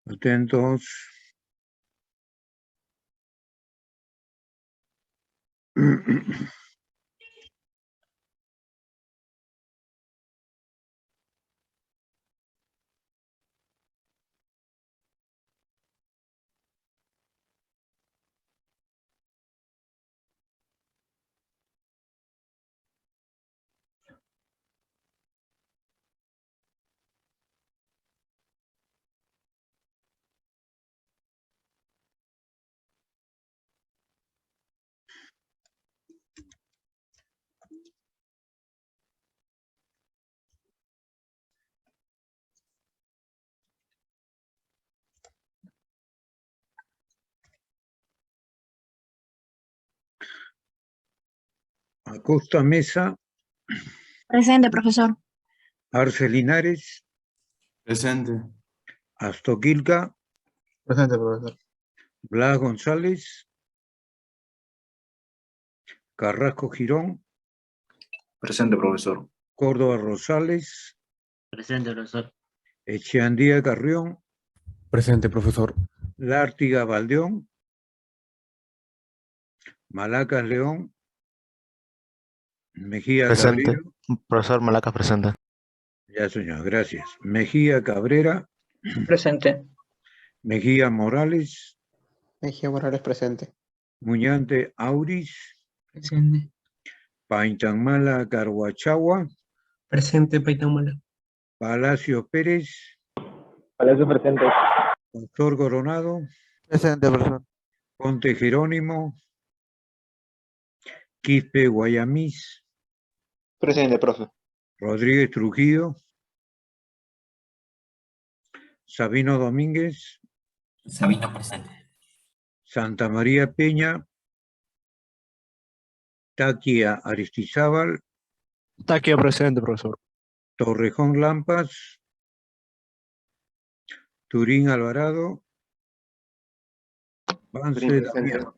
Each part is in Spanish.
Atentos. Acosta Mesa, Presente, profesor. Arce Linares, Presente. Astoquilca, Presente, profesor. Blas González, Carrasco Girón, Presente, profesor. Córdoba Rosales, Presente, profesor. Echeandía Carrión, Presente, profesor. Lártiga Valdeón, Malacas León, Mejía Presente. Cabrera, Profesor Malacas presente. ya señor, gracias. Mejía Cabrera, Presente. Mejía Morales, Mejía Morales presente. Muñante Auris, Presente. Paintamala Carhuachagua, Presente, Paitamala. Palacio Pérez, Palacio presente. Doctor Coronado, Presente, profesor. Ponte Jerónimo, Quispe Guayamís, Presente, profe. Rodríguez Trujillo, Sabino Domínguez, Sabino, presente. Santa María Peña, Taquia Aristizábal, Taquia presente, profesor. Torrejón Lampas, Turín Alvarado, Vance Damián.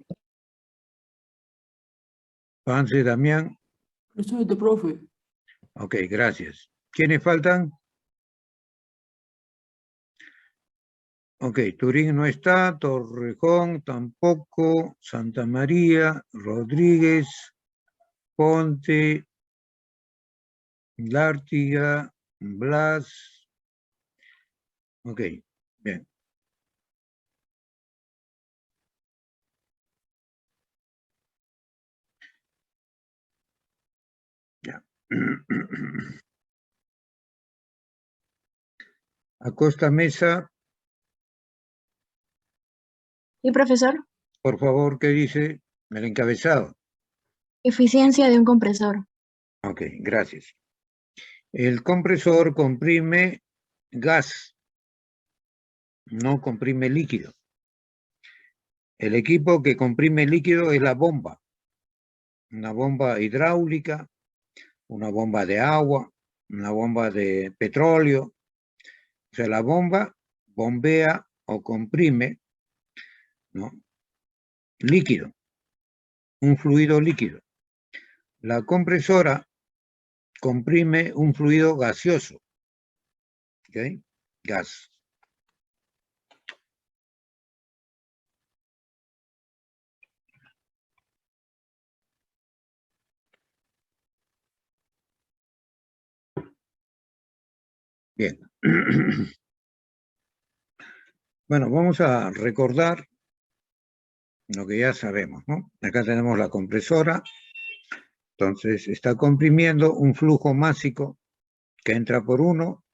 Vance Damián. Presente, profe. Ok, gracias. ¿Quiénes faltan? Ok, Turín no está, Torrejón tampoco, Santa María, Rodríguez, Ponte, Lártiga, Blas. Ok, bien. Ya. Acosta Mesa, ¿Y profesor? por favor, ¿qué dice el encabezado? Eficiencia de un compresor. Ok, gracias. El compresor comprime gas, no comprime líquido. El equipo que comprime líquido es la bomba. Una bomba hidráulica, una bomba de agua, una bomba de petróleo. O sea, la bomba bombea o comprime, ¿no?, líquido, un fluido líquido. La compresora comprime un fluido gaseoso. ¿Ok? Gas. Bien. Bueno, vamos a recordar lo que ya sabemos, ¿no? Acá tenemos la compresora. Entonces está comprimiendo un flujo másico que entra por uno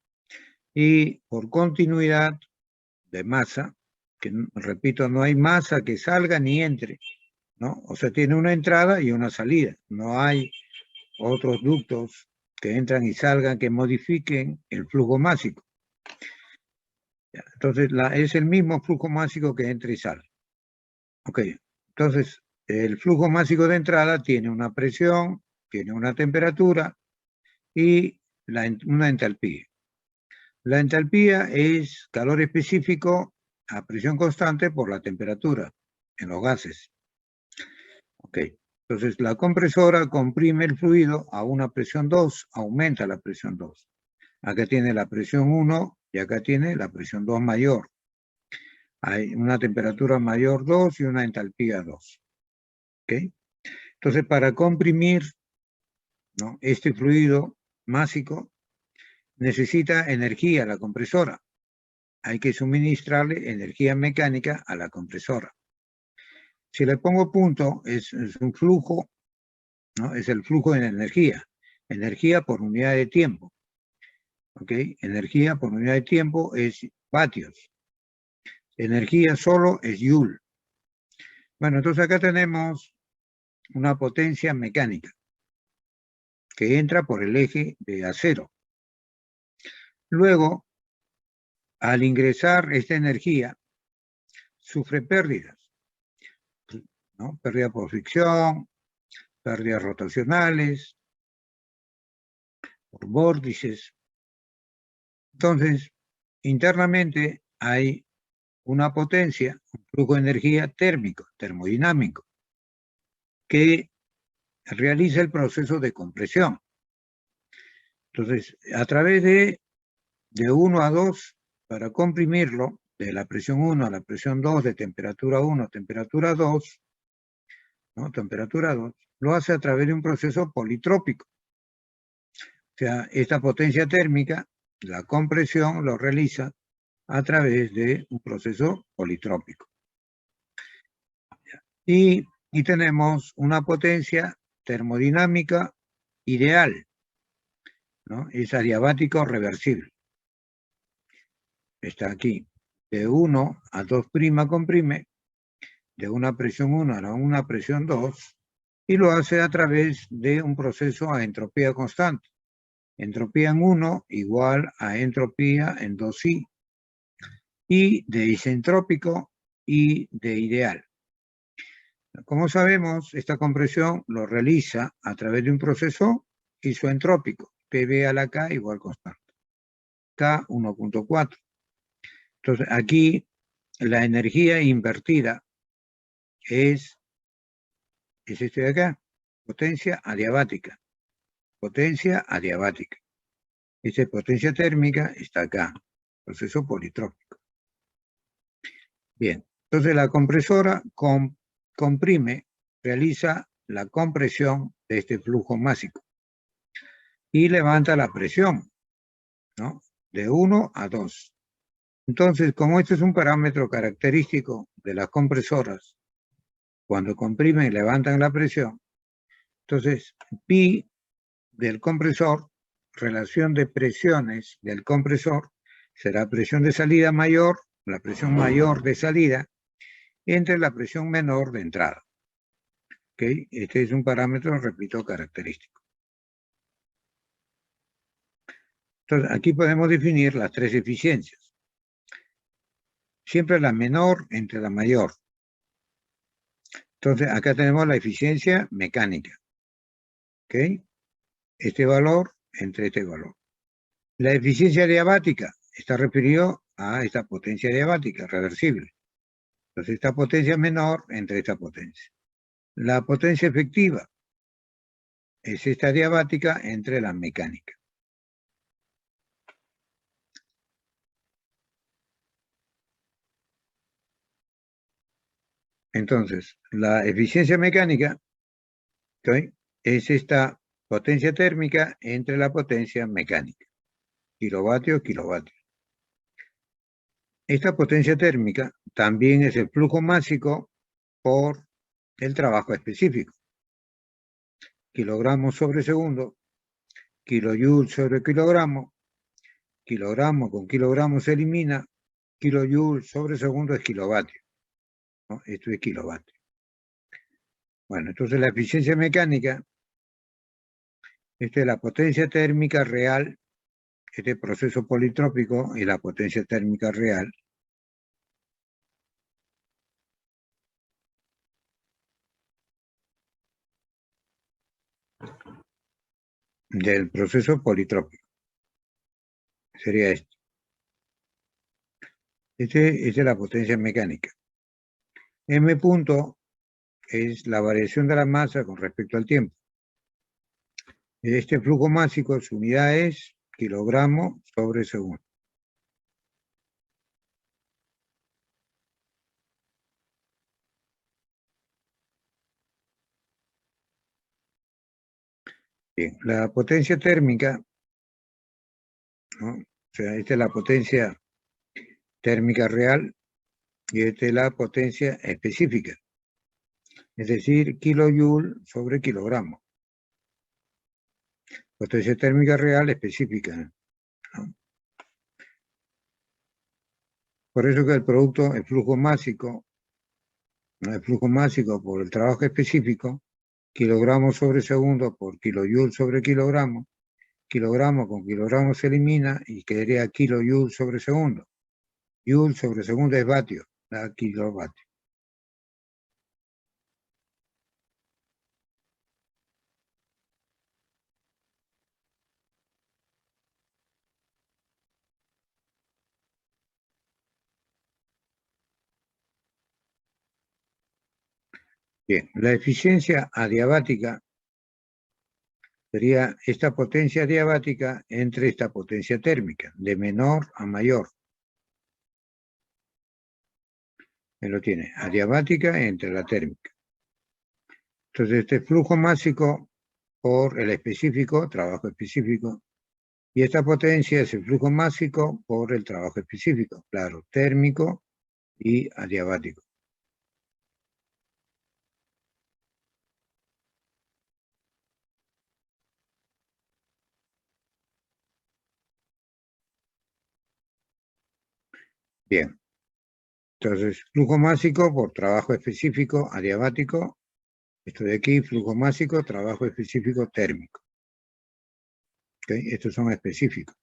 y por continuidad de masa, que repito, no hay masa que salga ni entre, ¿no? O sea, tiene una entrada y una salida. No hay otros ductos que entran y salgan que modifiquen el flujo másico. Entonces, es el mismo flujo másico que entra y sale. Ok, entonces, el flujo másico de entrada tiene una presión, tiene una temperatura y una entalpía. La entalpía es calor específico a presión constante por la temperatura en los gases. Ok, entonces la compresora comprime el fluido a una presión 2, aumenta la presión 2. Acá tiene la presión 1 y acá tiene la presión 2 mayor. Hay una temperatura mayor 2 y una entalpía 2. ¿Ok? Entonces, para comprimir, ¿no?, este fluido másico, necesita energía la compresora. Hay que suministrarle energía mecánica a la compresora. Si le pongo punto, es un flujo, ¿no? Es el flujo de energía. Energía por unidad de tiempo. ¿Ok? Energía por unidad de tiempo es vatios. Energía solo es joule. Bueno, entonces acá tenemos una potencia mecánica que entra por el eje de acero. Luego, al ingresar esta energía, sufre pérdidas, ¿no? Pérdida por fricción, pérdidas rotacionales, por vórtices. Entonces, internamente hay una potencia, un flujo de energía térmico, termodinámico, que realiza el proceso de compresión. Entonces, a través de 1 a 2, para comprimirlo, de la presión 1 a la presión 2, de temperatura 1 a temperatura 2, ¿no? Temperatura 2, lo hace a través de un proceso politrópico. O sea, esta potencia térmica, la compresión, lo realiza a través de un proceso politrópico. Y tenemos una potencia termodinámica ideal, ¿no? Es adiabático reversible. Está aquí. De 1 a 2' comprime, de una presión 1 a una presión 2, y lo hace a través de un proceso a entropía constante. Entropía en 1 igual a entropía en 2i, y de isentrópico y de ideal. Como sabemos, esta compresión lo realiza a través de un proceso isoentrópico, PV a la K igual constante, K 1.4. Entonces, aquí la energía invertida es este de acá, potencia adiabática. Potencia adiabática. Esta es potencia térmica, está acá, proceso politrópico. Bien, entonces la compresora comprime, realiza la compresión de este flujo másico y levanta la presión, ¿no?, de 1 a 2. Entonces, como este es un parámetro característico de las compresoras, cuando comprimen y levantan la presión, entonces pi del compresor, relación de presiones del compresor, será presión de salida mayor, la presión mayor de salida, entre la presión menor de entrada. ¿Okay? Este es un parámetro, repito, característico. Entonces, aquí podemos definir las tres eficiencias. Siempre la menor entre la mayor. Entonces, acá tenemos la eficiencia mecánica. ¿Ok? Este valor entre este valor. La eficiencia adiabática está referido a esta potencia adiabática reversible. Entonces, esta potencia menor entre esta potencia. La potencia efectiva es esta adiabática entre la mecánica. Entonces, la eficiencia mecánica, ¿okay?, es esta potencia térmica entre la potencia mecánica. Kilovatios, kilovatios. Esta potencia térmica también es el flujo másico por el trabajo específico. Kilogramos sobre segundo, kilojoule sobre kilogramo, kilogramo con kilogramo se elimina, kilojoule sobre segundo es kilovatio, ¿no? Esto es kilovatio. Bueno, entonces la eficiencia mecánica, esta es la potencia térmica real, este proceso politrópico y la potencia térmica real del proceso politrópico. Sería esto. Esta es la potencia mecánica. M punto es la variación de la masa con respecto al tiempo. Este flujo másico, su unidad es kilogramo sobre segundo. Bien, la potencia térmica, ¿no? O sea, esta es la potencia térmica real y esta es la potencia específica. Es decir, kilojoule sobre kilogramo. Potencia térmica real específica, ¿no? Por eso que el producto, el flujo másico por el trabajo específico, kilogramos sobre segundo por kilojoule sobre kilogramo con kilogramo se elimina y quedaría kilojoule sobre segundo. Joule sobre segundo es vatio, da kilovatio. Bien, la eficiencia adiabática sería esta potencia adiabática entre esta potencia térmica, de menor a mayor. Él lo tiene, adiabática entre la térmica. Entonces, este flujo másico por el específico, trabajo específico, y esta potencia es el flujo másico por el trabajo específico, claro, térmico y adiabático. Bien. Entonces, flujo másico por trabajo específico adiabático. Esto de aquí, flujo másico, trabajo específico térmico. ¿Okay? Estos son específicos.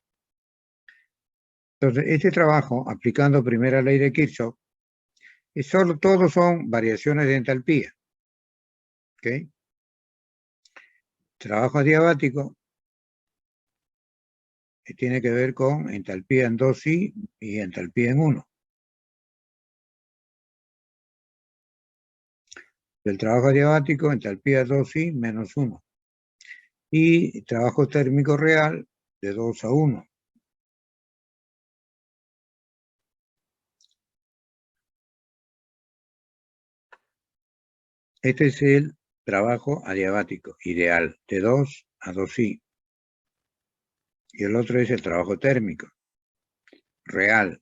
Entonces, este trabajo, aplicando primera ley de Kirchhoff, todos son variaciones de entalpía. ¿Okay? Trabajo adiabático tiene que ver con entalpía en 2i y entalpía en 1. Del trabajo adiabático, entalpía 2i menos 1. Y trabajo térmico real de 2 a 1. Este es el trabajo adiabático ideal, de 2 a 2i. Y el otro es el trabajo térmico, real,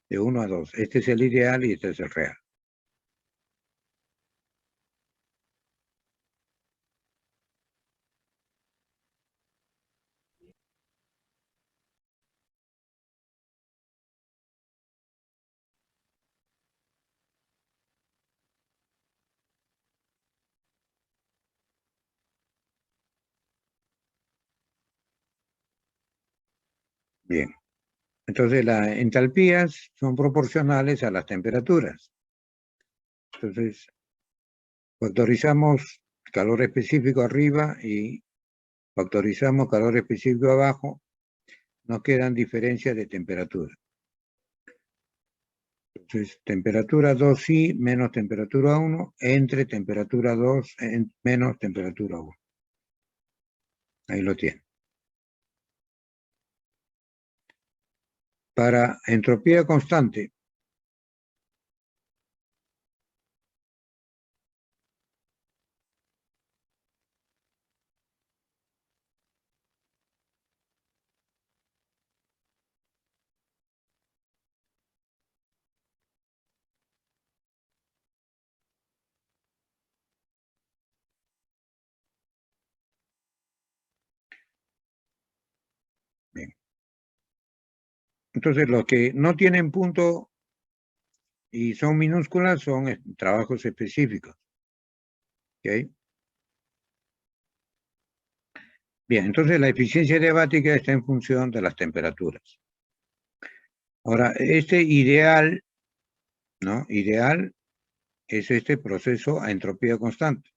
de 1 a 2. Este es el ideal y este es el real. Bien. Entonces, las entalpías son proporcionales a las temperaturas. Entonces, factorizamos calor específico arriba y factorizamos calor específico abajo. Nos quedan diferencias de temperatura. Entonces, temperatura 2i menos temperatura 1 entre temperatura 2 menos temperatura 1. Ahí lo tiene. Para entropía constante, bien. Entonces, los que no tienen punto y son minúsculas son trabajos específicos. ¿Okay? Bien, entonces la eficiencia adiabática está en función de las temperaturas. Ahora, este ideal, ¿no? Ideal es este proceso a entropía constante.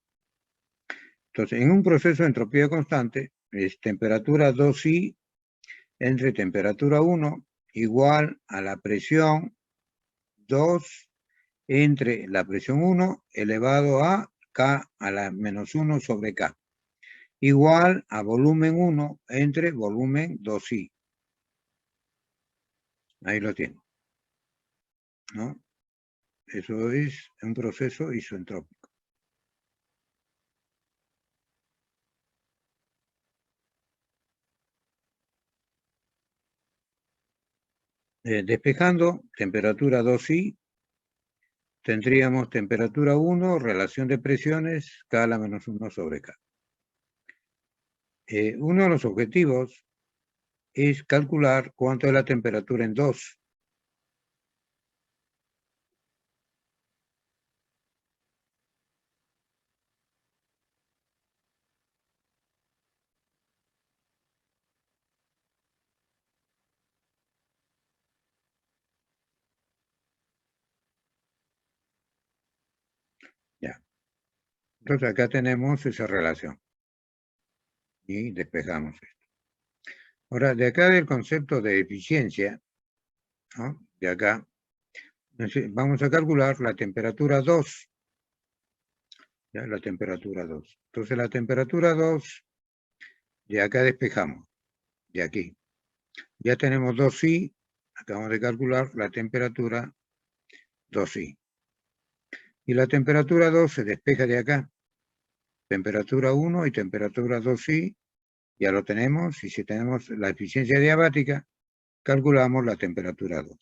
Entonces, en un proceso de entropía constante, es temperatura 2i entre temperatura 1 igual a la presión 2 entre la presión 1 elevado a K a la menos 1 sobre K, igual a volumen 1 entre volumen 2i. Ahí lo tiene, ¿no? Eso es un proceso isoentrópico. Despejando, temperatura 2i, tendríamos temperatura 1, relación de presiones, K a la menos 1 sobre K. Uno de los objetivos es calcular cuánto es la temperatura en 2. Ya. Entonces acá tenemos esa relación. Y despejamos esto. Ahora, de acá del concepto de eficiencia, ¿no? De acá, vamos a calcular la temperatura 2. ¿Ya? La temperatura 2. Entonces la temperatura 2, de acá despejamos, de aquí. Ya tenemos 2i, acabamos de calcular la temperatura 2i. Y la temperatura 2 se despeja de acá. Temperatura 1 y temperatura 2i, ya lo tenemos, y si tenemos la eficiencia diabática, calculamos la temperatura 2.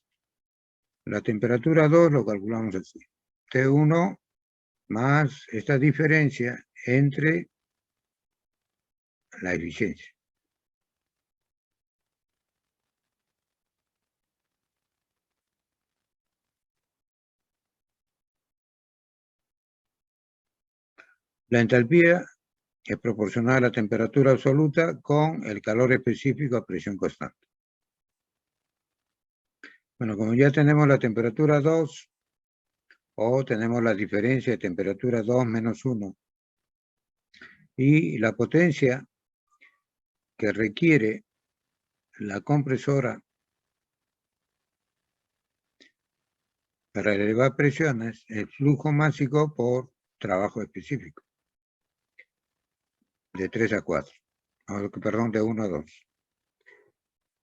La temperatura 2 lo calculamos así. T1 más esta diferencia entre la eficiencia. La entalpía es proporcional a la temperatura absoluta con el calor específico a presión constante. Bueno, como ya tenemos la temperatura 2, o tenemos la diferencia de temperatura 2 menos 1, y la potencia que requiere la compresora para elevar presiones, el flujo másico por trabajo específico, de 3 a 4, perdón, de 1 a 2.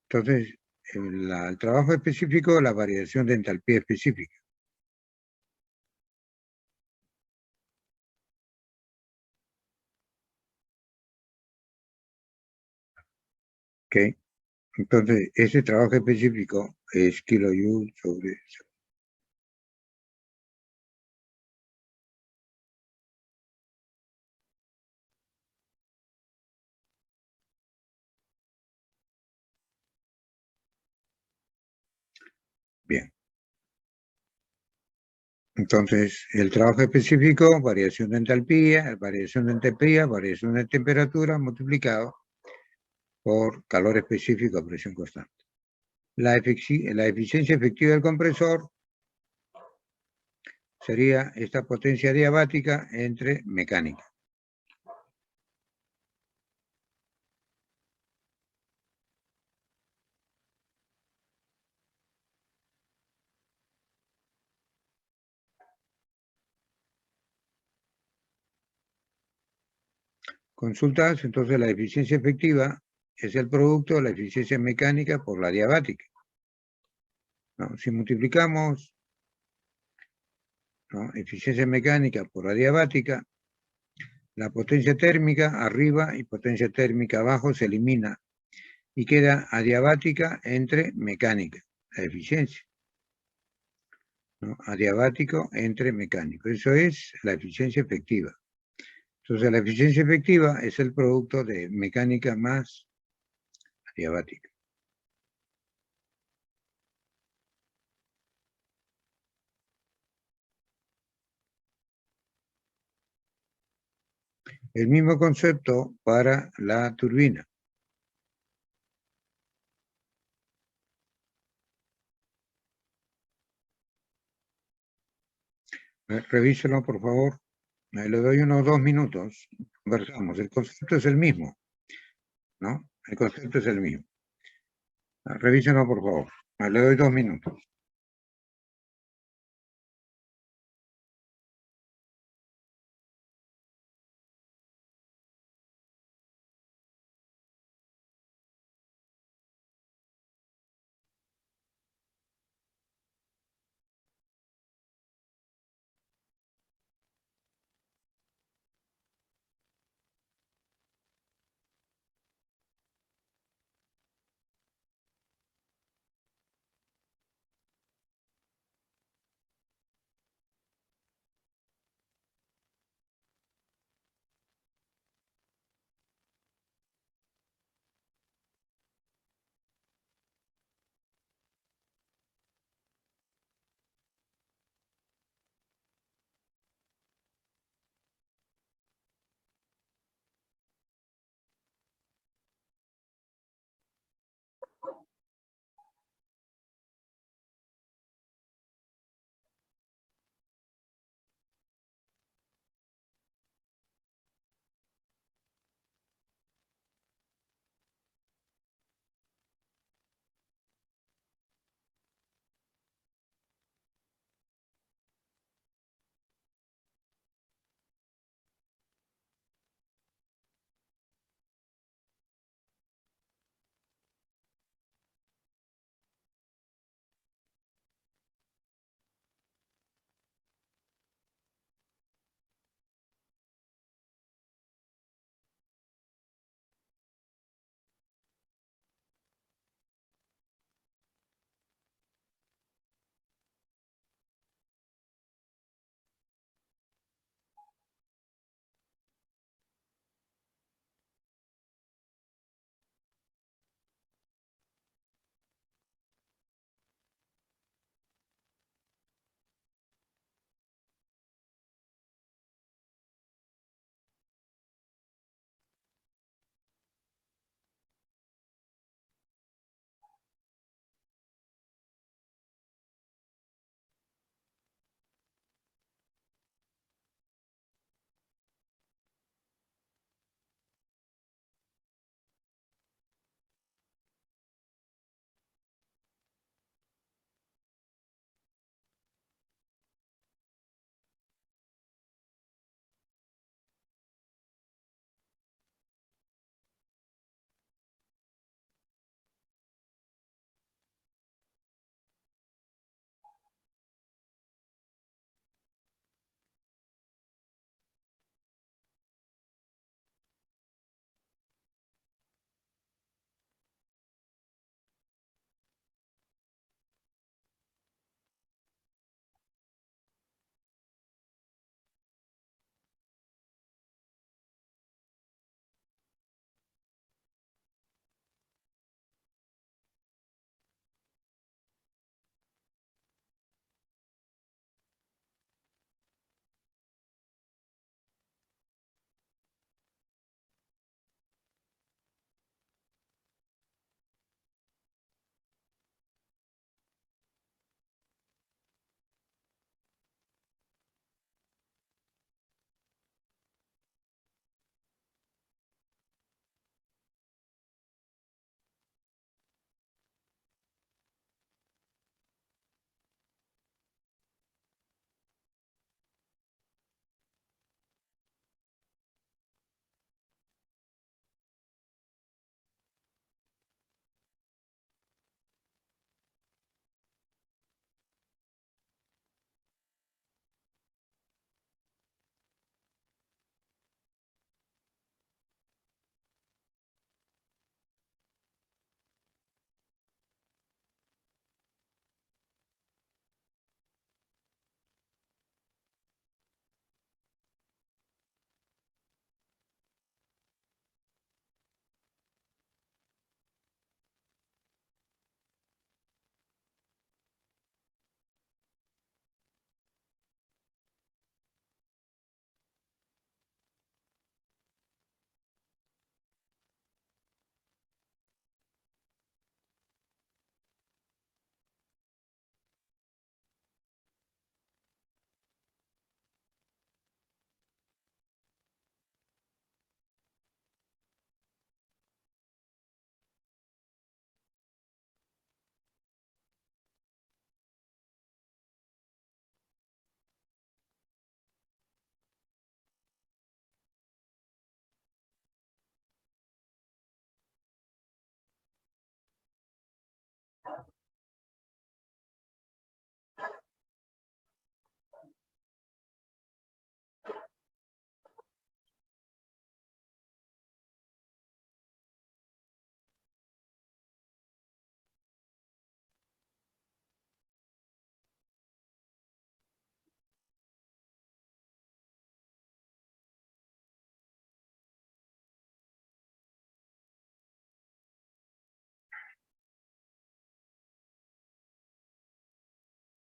Entonces, el trabajo específico, la variación de entalpía específica. ¿Ok? Entonces, ese trabajo específico es kilojoule sobre... Bien. Entonces, el trabajo específico, variación de entalpía, variación de temperatura, multiplicado por calor específico a presión constante. La eficiencia efectiva del compresor sería esta potencia diabática entre mecánica. Consultas, entonces la eficiencia efectiva es el producto de la eficiencia mecánica por la diabática. ¿No? Si multiplicamos, ¿no?, eficiencia mecánica por la diabática, la potencia térmica arriba y potencia térmica abajo se elimina y queda adiabática entre mecánica, la eficiencia, ¿no? Adiabático entre mecánico. Eso es la eficiencia efectiva. Entonces, la eficiencia efectiva es el producto de mecánica más adiabática. El mismo concepto para la turbina. Revíselo, por favor. Le doy unos 2 minutos. Conversamos. El concepto es el mismo, ¿no? El concepto es el mismo. Revíselo, por favor. Le doy 2 minutos.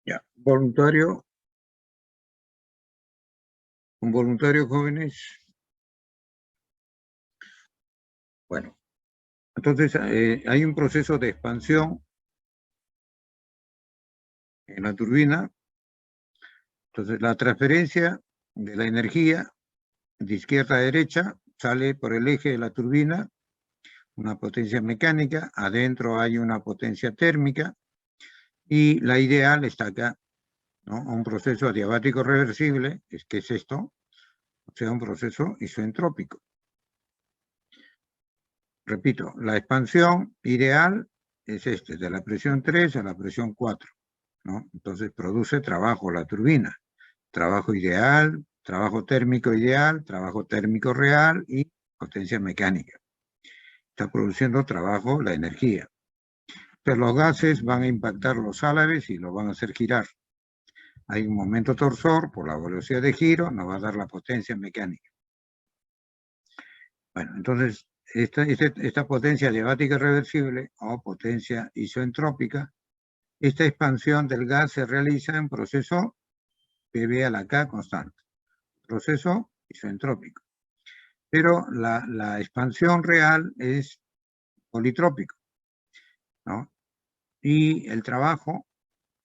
Ya, voluntario. ¿Un voluntario, jóvenes? Bueno, entonces hay un proceso de expansión en la turbina. Entonces la transferencia de la energía de izquierda a derecha sale por el eje de la turbina, una potencia mecánica, adentro hay una potencia térmica y la ideal está acá, ¿no? Un proceso adiabático reversible, ¿qué es esto? O sea, un proceso isoentrópico. Repito, la expansión ideal es de la presión 3 a la presión 4, ¿no? Entonces produce trabajo la turbina, trabajo ideal, trabajo térmico ideal, trabajo térmico real y potencia mecánica. Está produciendo trabajo la energía. Pero los gases van a impactar los álabes y los van a hacer girar. Hay un momento torsor por la velocidad de giro, nos va a dar la potencia mecánica. Bueno, entonces esta potencia adiabática reversible o potencia isoentrópica, esta expansión del gas se realiza en proceso PV a la K constante, proceso isoentrópico. Pero la expansión real es politrópico, ¿no? Y el trabajo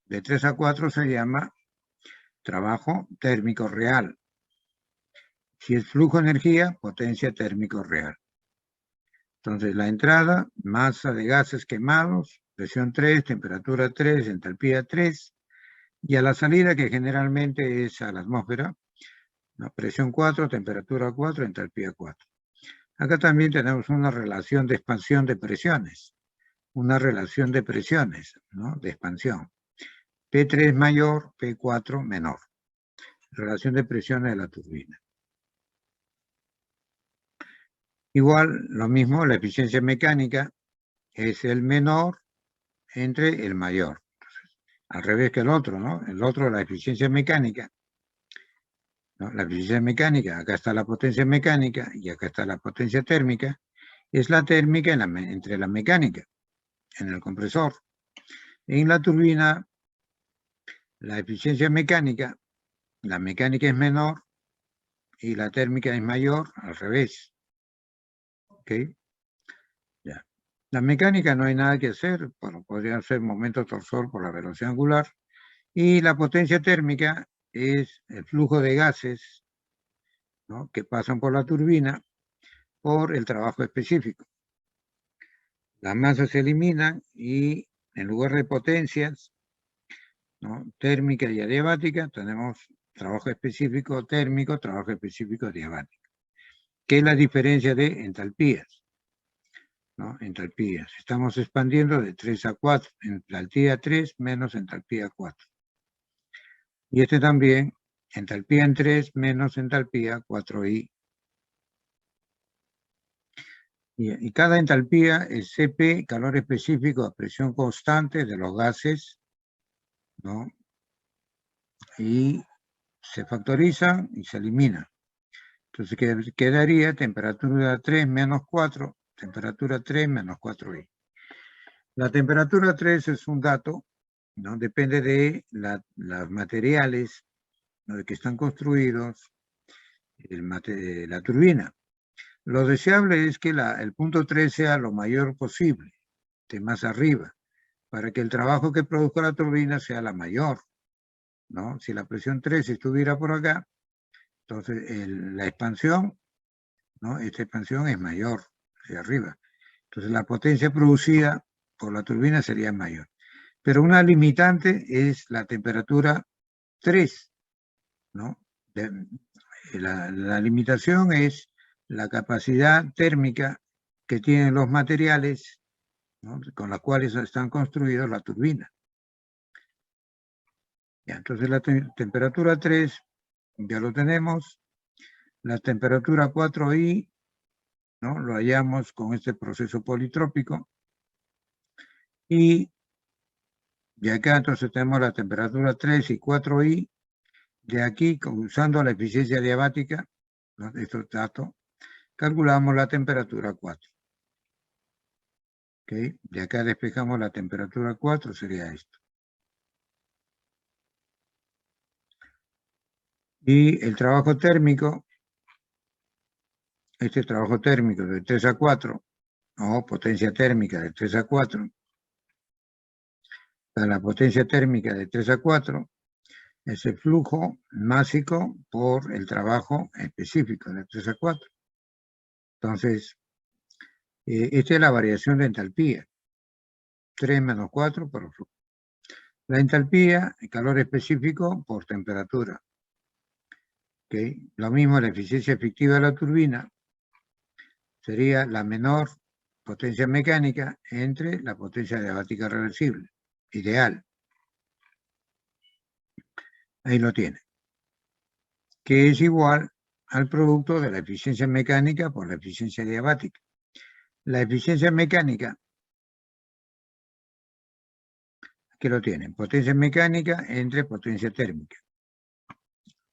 de 3 a 4 se llama trabajo térmico real. Si es flujo de energía, potencia térmico real. Entonces la entrada, masa de gases quemados, presión 3, temperatura 3, entalpía 3, y a la salida, que generalmente es a la atmósfera, ¿no? Presión 4, temperatura 4, entalpía 4. Acá también tenemos una relación de expansión de presiones, una relación de presiones, ¿no? De expansión. P3 mayor, P4 menor. Relación de presiones de la turbina. Igual, lo mismo, la eficiencia mecánica es el menor entre el mayor. Entonces, al revés que el otro, ¿no? El otro, la eficiencia mecánica, ¿no? La eficiencia mecánica, acá está la potencia mecánica y acá está la potencia térmica, es la térmica entre la mecánica, en el compresor. En la turbina, la eficiencia mecánica, la mecánica es menor y la térmica es mayor, al revés. ¿Ok? Ya. La mecánica no hay nada que hacer, bueno, podría ser momento torsor por la velocidad angular, y la potencia térmica es el flujo de gases, ¿no? Que pasan por la turbina por el trabajo específico. Las masas se eliminan y en lugar de potencias, ¿no? Térmica y adiabática, tenemos trabajo específico térmico, trabajo específico adiabático. ¿Qué es la diferencia de entalpías? ¿No? Entalpías. Estamos expandiendo de 3 a 4, entalpía 3 menos entalpía 4. Y este también, entalpía en 3 menos entalpía 4i. Y cada entalpía es Cp, calor específico a presión constante de los gases, ¿no? Y se factoriza y se elimina. Entonces quedaría temperatura 3 menos 4, temperatura 3 menos 4i. La temperatura 3 es un dato, ¿no? Depende de los materiales, ¿no? De que están construidos la turbina. Lo deseable es que el punto 3 sea lo mayor posible, de más arriba, para que el trabajo que produzca la turbina sea la mayor, ¿no? Si la presión 3 estuviera por acá, entonces la expansión, ¿no? Esta expansión es mayor, hacia arriba. Entonces la potencia producida por la turbina sería mayor. Pero una limitante es la temperatura 3, ¿no? La limitación es la capacidad térmica que tienen los materiales, ¿no? Con los cuales están construidos la turbina. Ya, entonces la temperatura 3 ya lo tenemos. La temperatura 4i, ¿no? Lo hallamos con este proceso politrópico. Y de acá entonces tenemos la temperatura 3 y 4i. De aquí, usando la eficiencia adiabática, ¿no? Estos datos, calculamos la temperatura 4. ¿Okay? De acá despejamos la temperatura 4, sería esto. Y el trabajo térmico, este trabajo térmico de 3 a 4, o potencia térmica de 3 a 4, la potencia térmica de 3 a 4 es el flujo másico por el trabajo específico de 3 a 4. Entonces, esta es la variación de entalpía. 3 menos 4 por flujo. La entalpía, el calor específico por temperatura. ¿Okay? Lo mismo la eficiencia efectiva de la turbina sería la menor potencia mecánica entre la potencia adiabática reversible. Ideal. Ahí lo tiene. Que es igual al producto de la eficiencia mecánica por la eficiencia adiabática. La eficiencia mecánica, que lo tienen, potencia mecánica entre potencia térmica.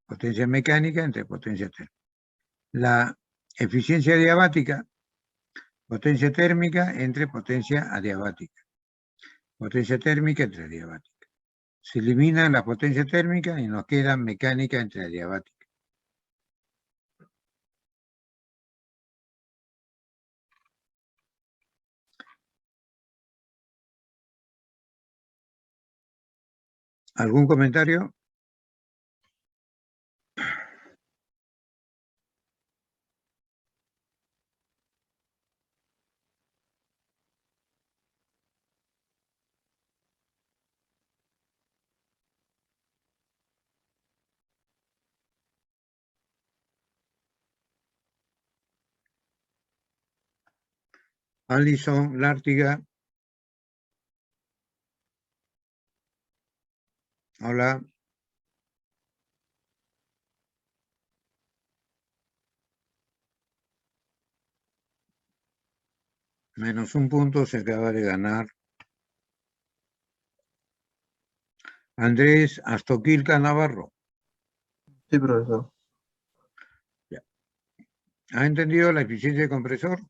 Potencia mecánica entre potencia térmica. La eficiencia adiabática, potencia térmica entre potencia adiabática. Potencia térmica entre adiabática. Se elimina la potencia térmica y nos queda mecánica entre adiabática. ¿Algún comentario? Alison Lártiga. Hola. Menos un punto se acaba de ganar. Andrés Astoquilca Navarro. Sí, profesor. ¿Ha entendido la eficiencia de compresor?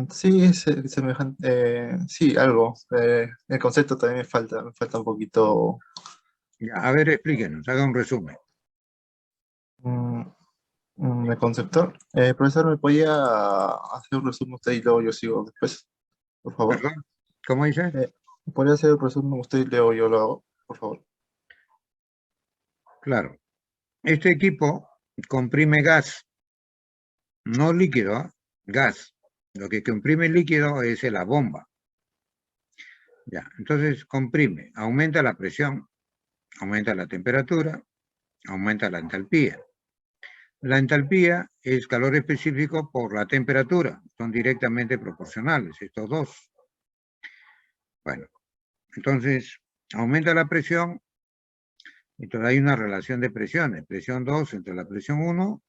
Sí, es semejante. Sí, algo. El concepto también me falta un poquito. Ya, a ver, explíquenos, haga un resumen. mm, el conceptor. Profesor, ¿me podía hacer un resumen usted y luego yo sigo después? Por favor. ¿Perdón? ¿Cómo dice? ¿Podría hacer el resumen usted y luego yo lo hago? Por favor. Claro. Este equipo comprime gas, no líquido, ¿eh? Gas. Lo que comprime líquido es la bomba. Ya, entonces comprime, aumenta la presión, aumenta la temperatura, aumenta la entalpía. La entalpía es calor específico por la temperatura, son directamente proporcionales estos dos. Bueno, entonces aumenta la presión, entonces hay una relación de presiones, presión 2 entre la presión 1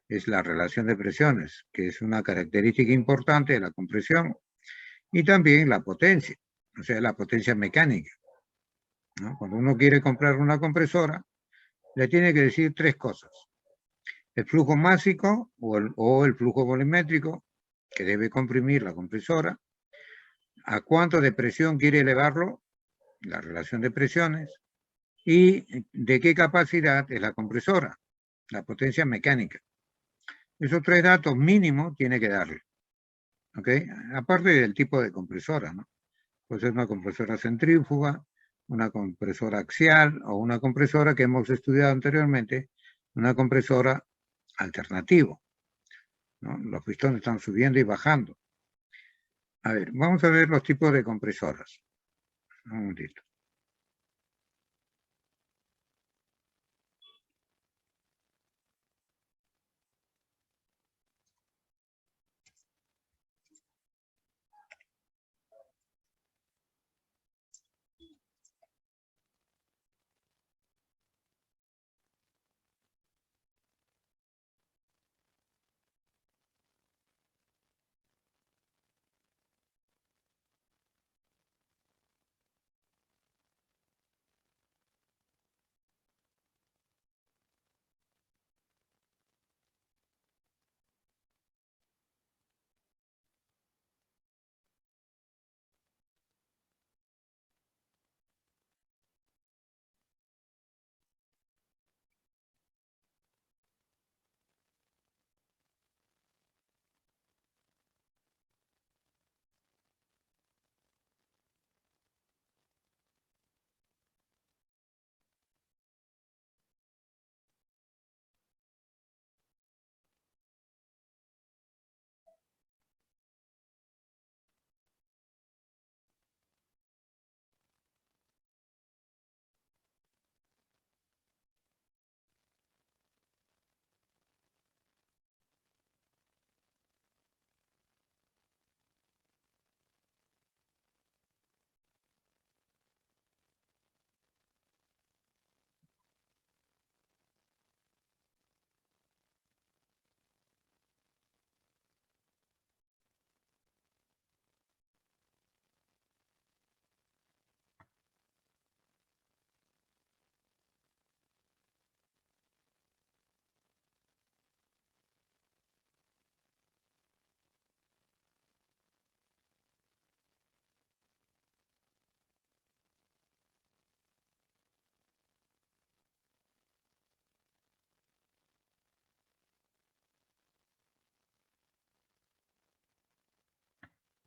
es la relación de presiones, que es una característica importante de la compresión, y también la potencia, o sea, la potencia mecánica, ¿no? Cuando uno quiere comprar una compresora, le tiene que decir tres cosas. El flujo másico o el flujo volumétrico que debe comprimir la compresora, a cuánto de presión quiere elevarlo, la relación de presiones, y de qué capacidad es la compresora, la potencia mecánica. Esos tres datos mínimos tiene que darle. ¿Ok? Aparte del tipo de compresora, ¿no? Puede ser una compresora centrífuga, una compresora axial o una compresora que hemos estudiado anteriormente, una compresora alternativo, ¿no? Los pistones están subiendo y bajando. A ver, vamos a ver los tipos de compresoras. Un momentito.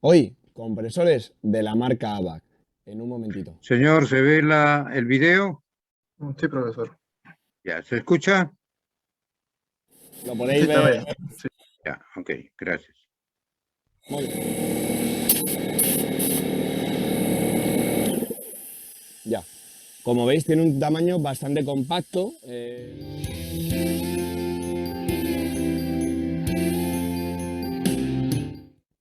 Hoy, compresores de la marca ABAC. En un momentito. Señor, ¿se ve el video? Sí, profesor. Ya, ¿se escucha? Lo podéis Sí, ver. también. Sí. Ya, ok, gracias. Muy bien. Ya. Como veis, tiene un tamaño bastante compacto.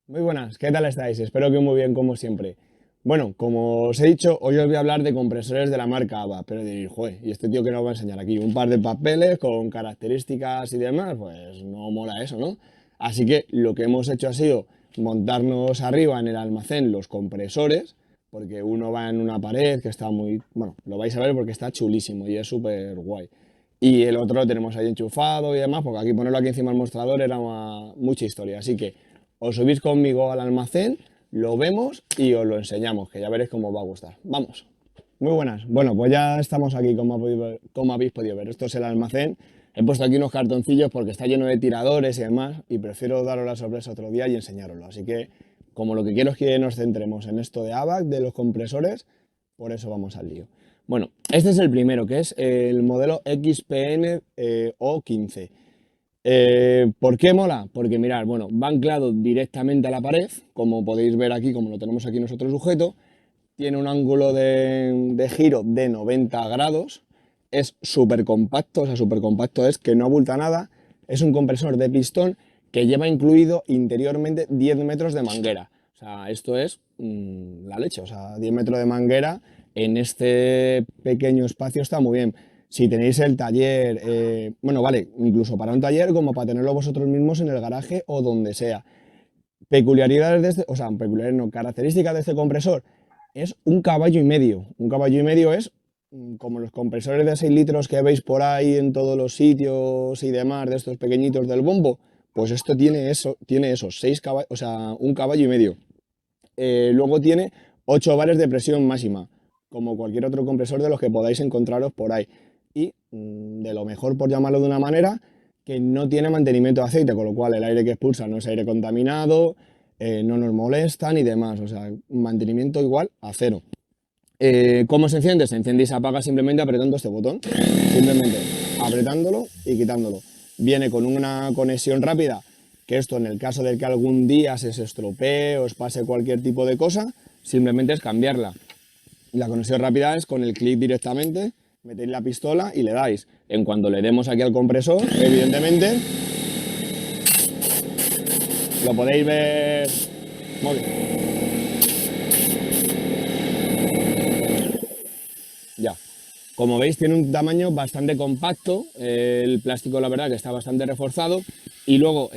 Muy buenas, ¿qué tal estáis? Espero que muy bien como siempre. Bueno, como os he dicho, hoy os voy a hablar de compresores de la marca ABA, pero diréis, joder, ¿y este tío que nos va a enseñar aquí? Un par de papeles con características y demás, pues no mola eso, ¿no? Así que lo que hemos hecho ha sido montarnos arriba en el almacén los compresores, porque uno va en una pared que está muy, bueno, lo vais a ver porque está chulísimo y es súper guay. Y el otro lo tenemos ahí enchufado y demás, porque aquí ponerlo aquí encima del mostrador era mucha historia. Así que os subís conmigo al almacén, lo vemos y os lo enseñamos, que ya veréis cómo os va a gustar. Vamos. Muy buenas. Bueno, pues ya estamos aquí, como habéis podido ver. Esto es el almacén. He puesto aquí unos cartoncillos porque está lleno de tiradores y demás, y prefiero daros la sorpresa otro día y enseñároslo. Así que, como lo que quiero es que nos centremos en esto de ABAC, de los compresores, por eso vamos al lío. Bueno, este es el primero, que es el modelo XPN O15. ¿Por qué mola? Porque mirad, bueno, va anclado directamente a la pared, como podéis ver aquí, como lo tenemos aquí nosotros sujeto. Tiene un ángulo de giro de 90 grados. Es súper compacto, o sea, súper compacto es que no abulta nada. Es un compresor de pistón que lleva incluido interiormente 10 metros de manguera. O sea, esto es la leche. O sea, 10 metros de manguera en este pequeño espacio está muy bien. Si tenéis el taller, bueno, vale, incluso para un taller como para tenerlo vosotros mismos en el garaje o donde sea. Peculiaridades de este, o sea, peculiaridades no, características de este compresor, es un caballo y medio. Un caballo y medio es como los compresores de 6 litros que veis por ahí en todos los sitios y demás, de estos pequeñitos del bombo. Pues esto tiene esos 6 caballos, o sea, un caballo y medio. Luego tiene 8 bares de presión máxima, como cualquier otro compresor de los que podáis encontraros por ahí. Y de lo mejor, por llamarlo de una manera, que no tiene mantenimiento de aceite, con lo cual el aire que expulsa no es aire contaminado, no nos molestan y demás. O sea, mantenimiento igual a cero. ¿Cómo se enciende? Se enciende y se apaga simplemente apretando este botón. Simplemente apretándolo y quitándolo. Viene con una conexión rápida, que esto en el caso de que algún día se estropee o os pase cualquier tipo de cosa, simplemente es cambiarla. La conexión rápida es con el clic directamente, metéis la pistola y le dais. En cuanto le demos aquí al compresor, evidentemente, lo podéis ver. Muy bien. Ya. Como veis, tiene un tamaño bastante compacto. El plástico, la verdad, que está bastante reforzado. Y luego,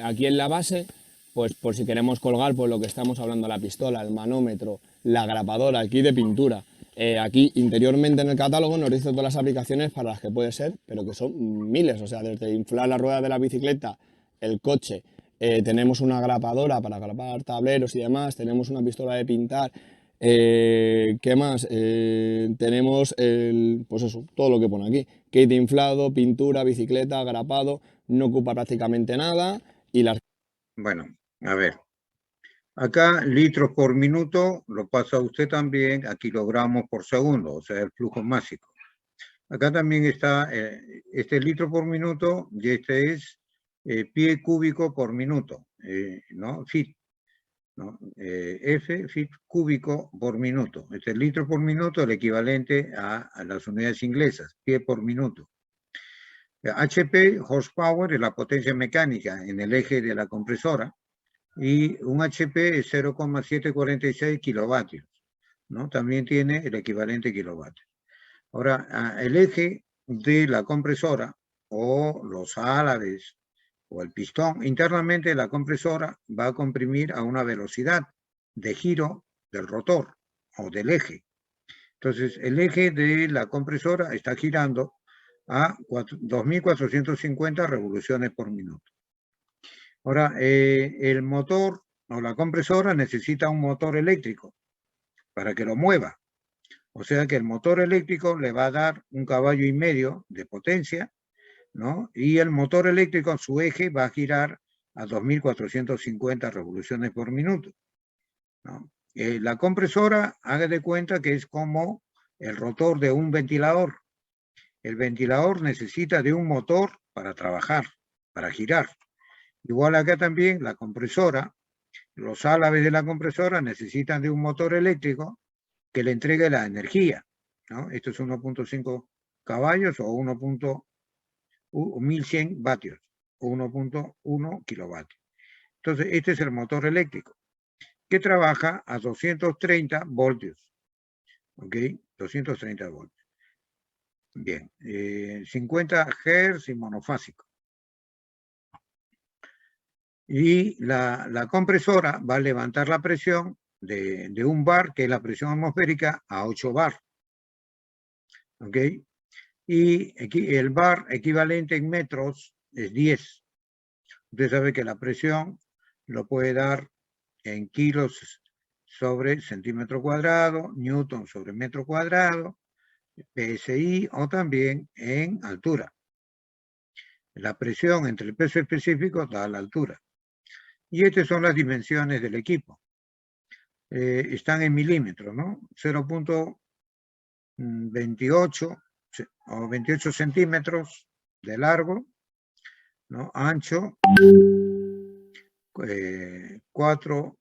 aquí en la base, pues por si queremos colgar pues lo que estamos hablando, la pistola, el manómetro, la grapadora, aquí de pintura. Aquí interiormente en el catálogo nos dice todas las aplicaciones para las que puede ser, pero que son miles. O sea, desde inflar la rueda de la bicicleta, el coche, tenemos una grapadora para grapar tableros y demás, tenemos una pistola de pintar. ¿Qué más? Tenemos pues eso, todo lo que pone aquí. Kit de inflado, pintura, bicicleta, grapado, no ocupa prácticamente nada y las... Bueno, a ver. Acá litros por minuto lo pasa usted también a kilogramos por segundo, o sea, el flujo másico. Acá también está, este es litro por minuto y este es pie cúbico por minuto, ¿no? Feet, ¿no? Feet cúbico por minuto. Este es litro por minuto, el equivalente a las unidades inglesas, pie por minuto. HP, horsepower, es la potencia mecánica en el eje de la compresora, y un HP es 0,746 kilovatios, ¿no? También tiene el equivalente kilovatios. Ahora, el eje de la compresora o los álabes o el pistón, internamente la compresora va a comprimir a una velocidad de giro del rotor o del eje. Entonces, el eje de la compresora está girando a 2.450 revoluciones por minuto. Ahora, el motor o la compresora necesita un motor eléctrico para que lo mueva. O sea que el motor eléctrico le va a dar 1,5 caballos de potencia, ¿no? Y el motor eléctrico, su eje, va a girar a 2.450 revoluciones por minuto. ¿no? La compresora, haga de cuenta que es como el rotor de un ventilador. El ventilador necesita de un motor para trabajar, para girar. Igual acá también la compresora, los álabes de la compresora necesitan de un motor eléctrico que le entregue la energía, ¿no? Esto es 1.5 caballos o 1100 vatios o 1.1 kilovatios. Entonces, este es el motor eléctrico que trabaja a 230 voltios, ¿ok? 230 voltios. Bien, 50 Hz y monofásico. Y la compresora va a levantar la presión de un bar, que es la presión atmosférica, a 8 bar. ¿Ok? Y aquí el bar equivalente en metros es 10. Usted sabe que la presión lo puede dar en kilos sobre centímetro cuadrado, newton sobre metro cuadrado, PSI o también en altura. La presión entre el peso específico da la altura. Y estas son las dimensiones del equipo. Están en milímetros, ¿no? 0.28 o 28 centímetros de largo, ¿no? Ancho, 44,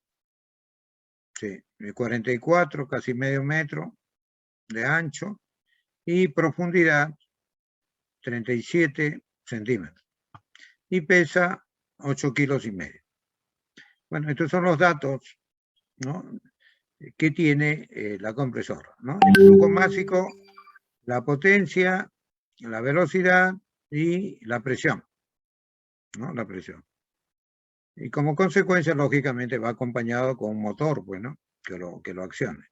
casi medio metro de ancho, y profundidad 37 centímetros. Y pesa 8 kilos y medio. Bueno, estos son los datos, ¿no?, que tiene la compresora, ¿no? El flujo másico, la potencia, la velocidad y la presión, ¿no? La presión. Y como consecuencia, lógicamente, va acompañado con un motor, pues, ¿no?, que lo accione.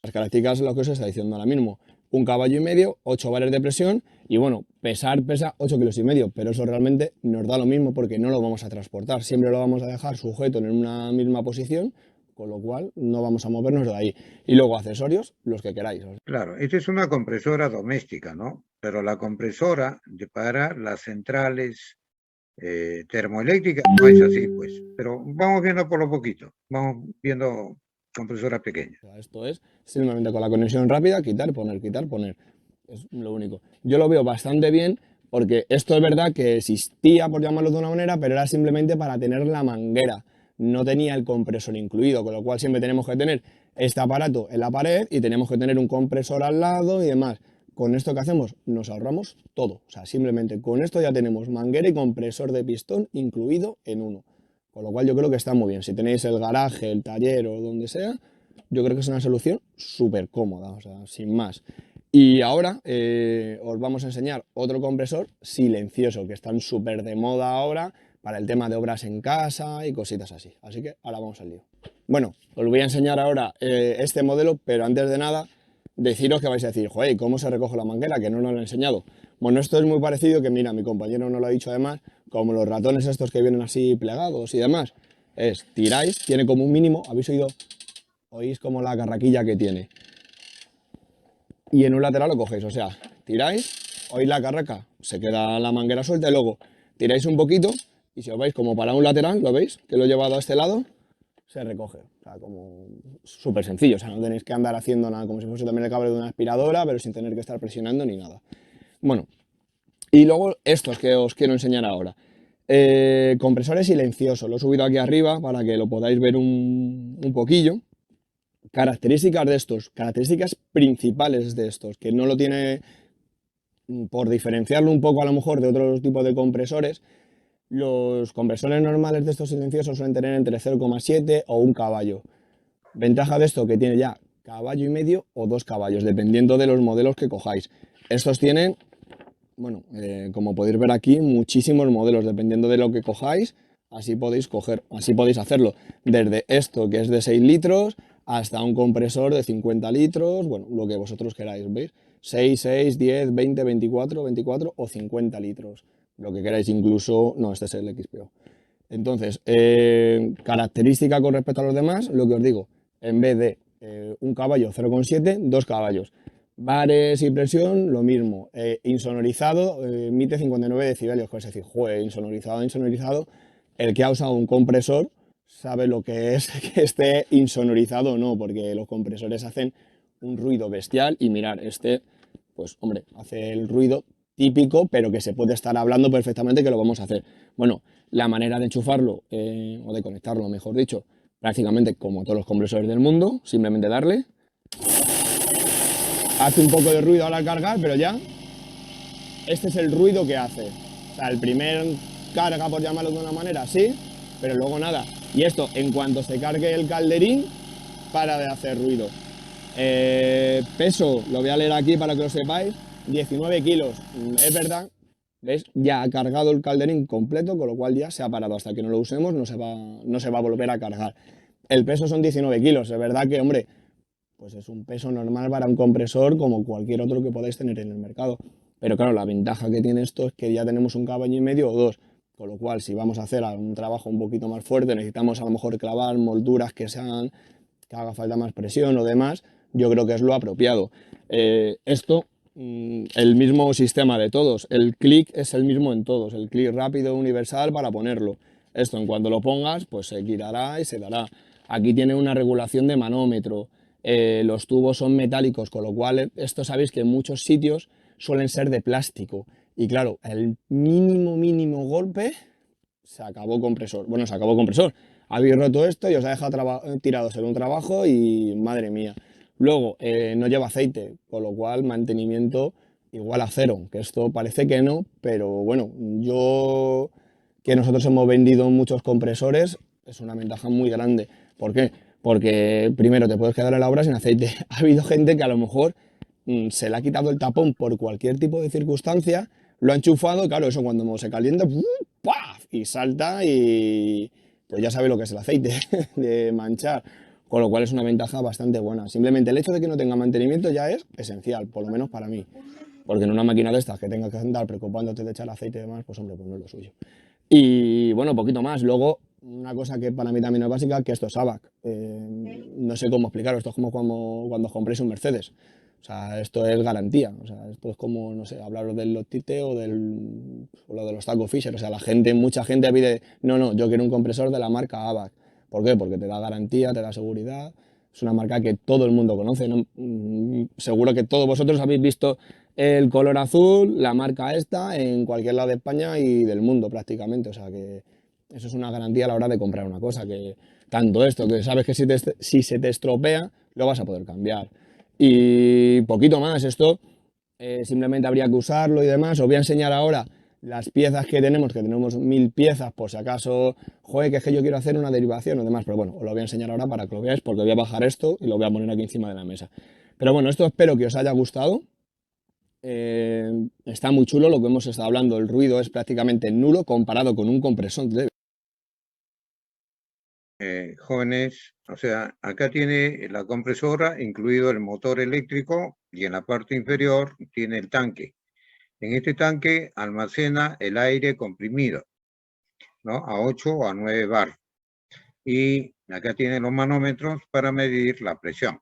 Las características es lo que os está diciendo ahora mismo. 1,5 caballos, 8 bares de presión y bueno, pesa 8,5 kilos, pero eso realmente nos da lo mismo porque no lo vamos a transportar. Siempre lo vamos a dejar sujeto en una misma posición, con lo cual no vamos a movernos de ahí. Y luego accesorios, los que queráis. Claro, esta es una compresora doméstica, ¿no? Pero la compresora para las centrales termoeléctricas no es así, pues. Pero vamos viendo por lo poquito. Vamos viendo compresoras pequeñas. Esto es simplemente con la conexión rápida, quitar, poner. Es lo único. Yo lo veo bastante bien porque esto es verdad que existía, por llamarlo de una manera, pero era simplemente para tener la manguera. No tenía el compresor incluido, con lo cual siempre tenemos que tener este aparato en la pared y tenemos que tener un compresor al lado y demás. Con esto que hacemos nos ahorramos todo. O sea, simplemente con esto ya tenemos manguera y compresor de pistón incluido en uno. Con lo cual yo creo que está muy bien. Si tenéis el garaje, el taller o donde sea, yo creo que es una solución súper cómoda, o sea, sin más. Y ahora os vamos a enseñar otro compresor silencioso, que están súper de moda ahora para el tema de obras en casa y cositas así. Así que ahora vamos al lío. Bueno, os voy a enseñar ahora este modelo, pero antes de nada, deciros que vais a decir, joder, ¿cómo se recoge la manguera? Que no nos lo he enseñado. Bueno, esto es muy parecido, que mira, mi compañero nos lo ha dicho además, como los ratones estos que vienen así plegados y demás. Es, tiráis, tiene como un mínimo, ¿habéis oído? Oís como la carraquilla que tiene. Y en un lateral lo cogéis, o sea, tiráis, oís la carraca, se queda la manguera suelta y luego tiráis un poquito y si os vais como para un lateral, ¿lo veis? Que lo he llevado a este lado, se recoge. O sea, como súper sencillo, o sea, no tenéis que andar haciendo nada, como si fuese también el cable de una aspiradora, pero sin tener que estar presionando ni nada. Bueno, y luego estos que os quiero enseñar ahora. Compresores silenciosos, lo he subido aquí arriba para que lo podáis ver un poquillo. Características de estos, características principales de estos, que no lo tiene, por diferenciarlo un poco a lo mejor de otros tipos de compresores, los compresores normales de estos silenciosos suelen tener entre 0,7 o 1 caballo. Ventaja de esto que tiene ya 1,5 caballos o 2 caballos, dependiendo de los modelos que cojáis. Estos tienen, bueno, como podéis ver aquí, muchísimos modelos, dependiendo de lo que cojáis, así podéis hacerlo. Desde esto, que es de 6 litros, hasta un compresor de 50 litros, bueno, lo que vosotros queráis, ¿veis? 6, 10, 20, 24 o 50 litros, lo que queráis, incluso, no, este es el XPO. Entonces, característica con respecto a los demás, lo que os digo, en vez de 1 caballo, 0,7, 2 caballos. Bares y presión, lo mismo. Insonorizado, emite 59 decibelios, es decir, joder, insonorizado. El que ha usado un compresor sabe lo que es que esté insonorizado o no, porque los compresores hacen un ruido bestial y mirar, pues hombre, hace el ruido típico, pero que se puede estar hablando perfectamente que lo vamos a hacer. Bueno, la manera de enchufarlo, o de conectarlo, mejor dicho, prácticamente como todos los compresores del mundo, simplemente darle. Hace un poco de ruido ahora al cargar, pero ya, este es el ruido que hace. O sea, el primer carga, por llamarlo de una manera, sí, pero luego nada. Y esto, en cuanto se cargue el calderín, para de hacer ruido. Peso, lo voy a leer aquí para que lo sepáis, 19 kilos. Es verdad, ¿ves? Ya ha cargado el calderín completo, con lo cual ya se ha parado. Hasta que no lo usemos no se va a volver a cargar. El peso son 19 kilos. Es verdad que, hombre, pues es un peso normal para un compresor como cualquier otro que podáis tener en el mercado. Pero claro, la ventaja que tiene esto es que ya tenemos un caballo y medio o dos. Con lo cual, si vamos a hacer un trabajo un poquito más fuerte, necesitamos a lo mejor clavar molduras que haga falta más presión o demás, yo creo que es lo apropiado. Esto, el mismo sistema de todos, el clic es el mismo en todos, el clic rápido universal para ponerlo. Esto, en cuanto lo pongas, pues se girará y se dará. Aquí tiene una regulación de manómetro, los tubos son metálicos, con lo cual esto sabéis que en muchos sitios suelen ser de plástico. Y claro, el mínimo golpe, se acabó compresor. Bueno, se acabó compresor. Habéis roto esto y os ha dejado tirados en un trabajo y madre mía. Luego, no lleva aceite, con lo cual mantenimiento igual a cero, que esto parece que no, pero bueno, que nosotros hemos vendido muchos compresores, es una ventaja muy grande. ¿Por qué? Porque primero te puedes quedar en la obra sin aceite. Ha habido gente que a lo mejor se le ha quitado el tapón por cualquier tipo de circunstancia, lo ha enchufado, claro, eso cuando se calienta, ¡paf! Y salta y pues ya sabe lo que es el aceite de manchar, con lo cual es una ventaja bastante buena. Simplemente el hecho de que no tenga mantenimiento ya es esencial, por lo menos para mí, porque en una máquina de estas que tengas que andar preocupándote de echar aceite y demás, pues hombre, pues no es lo suyo. Y bueno, poquito más. Luego, una cosa que para mí también es básica, que esto es ABAC. No sé cómo explicaros, esto es como cuando os compréis un Mercedes. O sea, esto es garantía. O sea, esto es como, no sé, hablaros del Lotite o lo de los Taco Fisher. O sea, mucha gente pide, no, yo quiero un compresor de la marca ABAC. ¿Por qué? Porque te da garantía, te da seguridad. Es una marca que todo el mundo conoce, ¿no? Seguro que todos vosotros habéis visto el color azul, la marca esta, en cualquier lado de España y del mundo prácticamente. O sea que eso es una garantía a la hora de comprar una cosa. Que tanto esto, que sabes que si se te estropea, lo vas a poder cambiar. Y poquito más, esto simplemente habría que usarlo y demás. Os voy a enseñar ahora las piezas que tenemos 1000 piezas, por si acaso, joder, que es que yo quiero hacer una derivación o demás, pero bueno, os lo voy a enseñar ahora para que lo veáis, porque voy a bajar esto y lo voy a poner aquí encima de la mesa. Pero bueno, esto espero que os haya gustado. Está muy chulo lo que hemos estado hablando, el ruido es prácticamente nulo comparado con un compresor de... Jóvenes, o sea, acá tiene la compresora, incluido el motor eléctrico, y en la parte inferior tiene el tanque. En este tanque almacena el aire comprimido, ¿no? A 8 o a 9 bar. Y acá tiene los manómetros para medir la presión.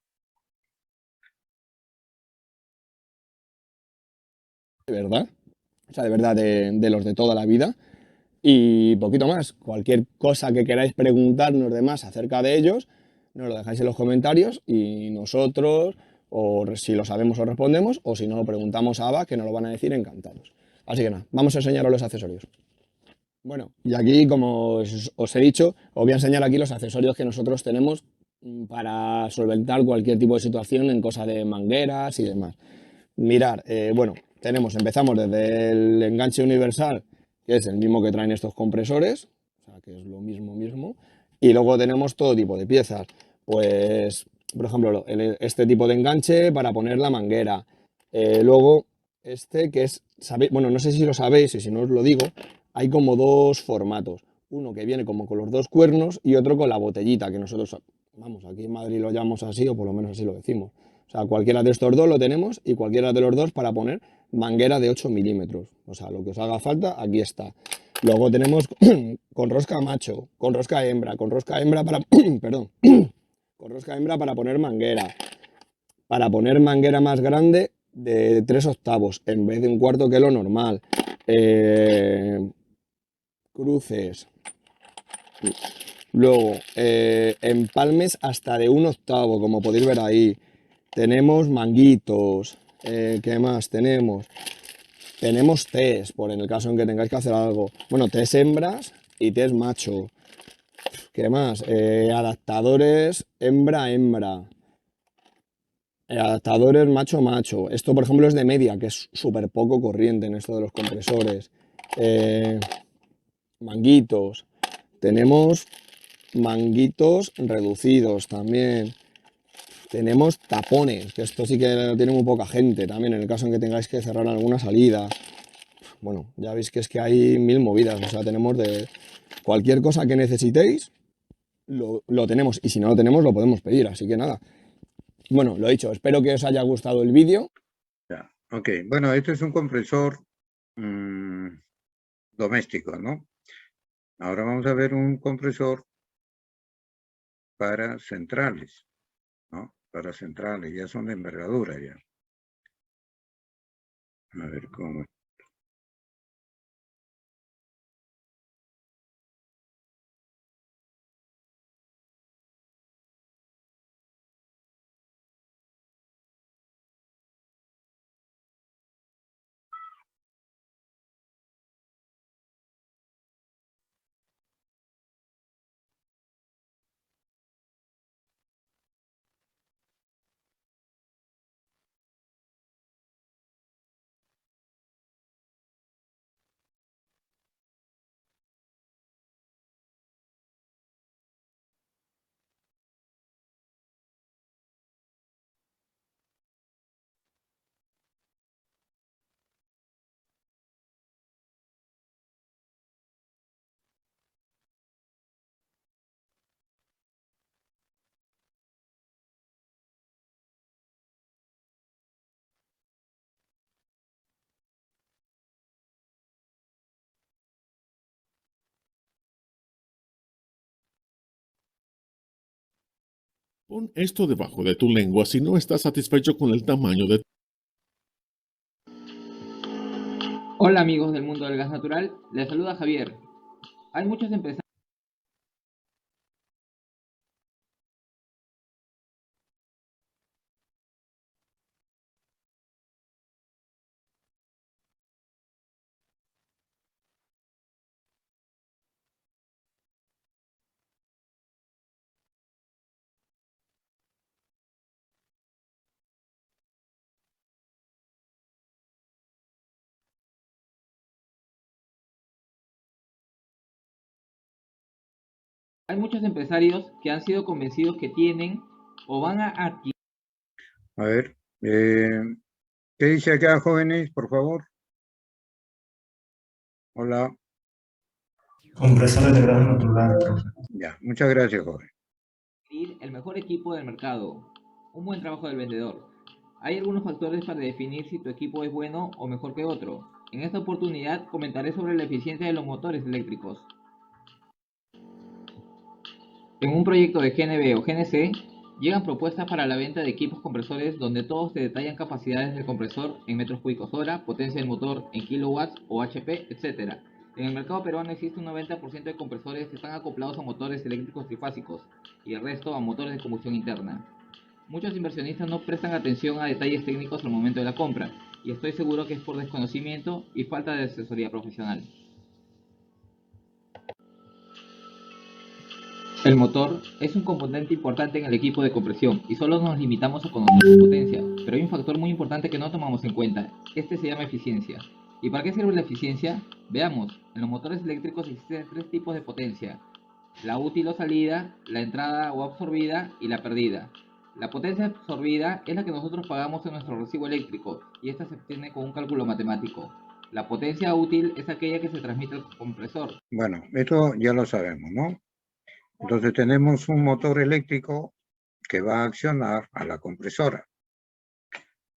De verdad, o sea, de verdad, de los de toda la vida. Y poquito más, cualquier cosa que queráis preguntarnos de más acerca de ellos, nos lo dejáis en los comentarios y nosotros, o si lo sabemos os respondemos, o si no lo preguntamos a Ava, que nos lo van a decir encantados. Así que nada, vamos a enseñaros los accesorios. Bueno, y aquí, como os he dicho, os voy a enseñar aquí los accesorios que nosotros tenemos para solventar cualquier tipo de situación en cosa de mangueras y demás. Mirar, bueno, empezamos desde el enganche universal, que es el mismo que traen estos compresores, o sea, que es lo mismo, y luego tenemos todo tipo de piezas, pues, por ejemplo, este tipo de enganche para poner la manguera, luego este que es, bueno, no sé si lo sabéis y si no os lo digo, hay como dos formatos, uno que viene como con los dos cuernos y otro con la botellita, que nosotros, vamos, aquí en Madrid lo llamamos así, o por lo menos así lo decimos. O sea, cualquiera de estos dos lo tenemos y cualquiera de los dos para poner manguera de 8 milímetros. O sea, lo que os haga falta, aquí está. Luego tenemos con rosca macho, con rosca hembra para, perdón, con rosca hembra para poner manguera. Para poner manguera más grande de 3/8 en vez de 1/4 que es lo normal. Cruces. Luego, empalmes hasta de 1/8, como podéis ver ahí. Tenemos manguitos. ¿Qué más tenemos? Tenemos test, por en el caso en que tengáis que hacer algo. Bueno, test hembras y test macho. ¿Qué más? Adaptadores hembra-hembra. Adaptadores macho-macho. Esto, por ejemplo, es de media, que es súper poco corriente en esto de los compresores. Manguitos. Tenemos manguitos reducidos también. Tenemos tapones, que esto sí que lo tiene muy poca gente también, en el caso en que tengáis que cerrar alguna salida. Bueno, ya veis que es que hay 1000 movidas, o sea, tenemos de cualquier cosa que necesitéis, lo tenemos, y si no lo tenemos, lo podemos pedir, así que nada. Bueno, lo dicho, espero que os haya gustado el vídeo. Ya, ok, bueno, este es un compresor doméstico, ¿no? Ahora vamos a ver un compresor para centrales, ¿no? Para centrales, ya son de envergadura ya. A ver cómo. Pon esto debajo de tu lengua si no estás satisfecho con el tamaño de... Hola amigos del mundo del gas natural, les saluda Javier. Hay muchas empresas. Hay muchos empresarios que han sido convencidos que tienen o van a adquirir. A ver, ¿qué dice acá, jóvenes, por favor? Hola. Compresores de gas natural, profe. Ya, muchas gracias, joven. El mejor equipo del mercado. Un buen trabajo del vendedor. Hay algunos factores para definir si tu equipo es bueno o mejor que otro. En esta oportunidad comentaré sobre la eficiencia de los motores eléctricos. En un proyecto de GNB o GNC, llegan propuestas para la venta de equipos compresores donde todos te detallan capacidades del compresor en metros cúbicos hora, potencia del motor en kilowatts o HP, etc. En el mercado peruano existe un 90% de compresores que están acoplados a motores eléctricos trifásicos y el resto a motores de combustión interna. Muchos inversionistas no prestan atención a detalles técnicos al momento de la compra, y estoy seguro que es por desconocimiento y falta de asesoría profesional. El motor es un componente importante en el equipo de compresión y solo nos limitamos a conocer su potencia, pero hay un factor muy importante que no tomamos en cuenta. Este se llama eficiencia. ¿Y para qué sirve la eficiencia? Veamos, en los motores eléctricos existen 3 tipos de potencia: la útil o salida, la entrada o absorbida y la perdida. La potencia absorbida es la que nosotros pagamos en nuestro recibo eléctrico y esta se obtiene con un cálculo matemático. La potencia útil es aquella que se transmite al compresor. Bueno, esto ya lo sabemos, ¿no? Entonces tenemos un motor eléctrico que va a accionar a la compresora,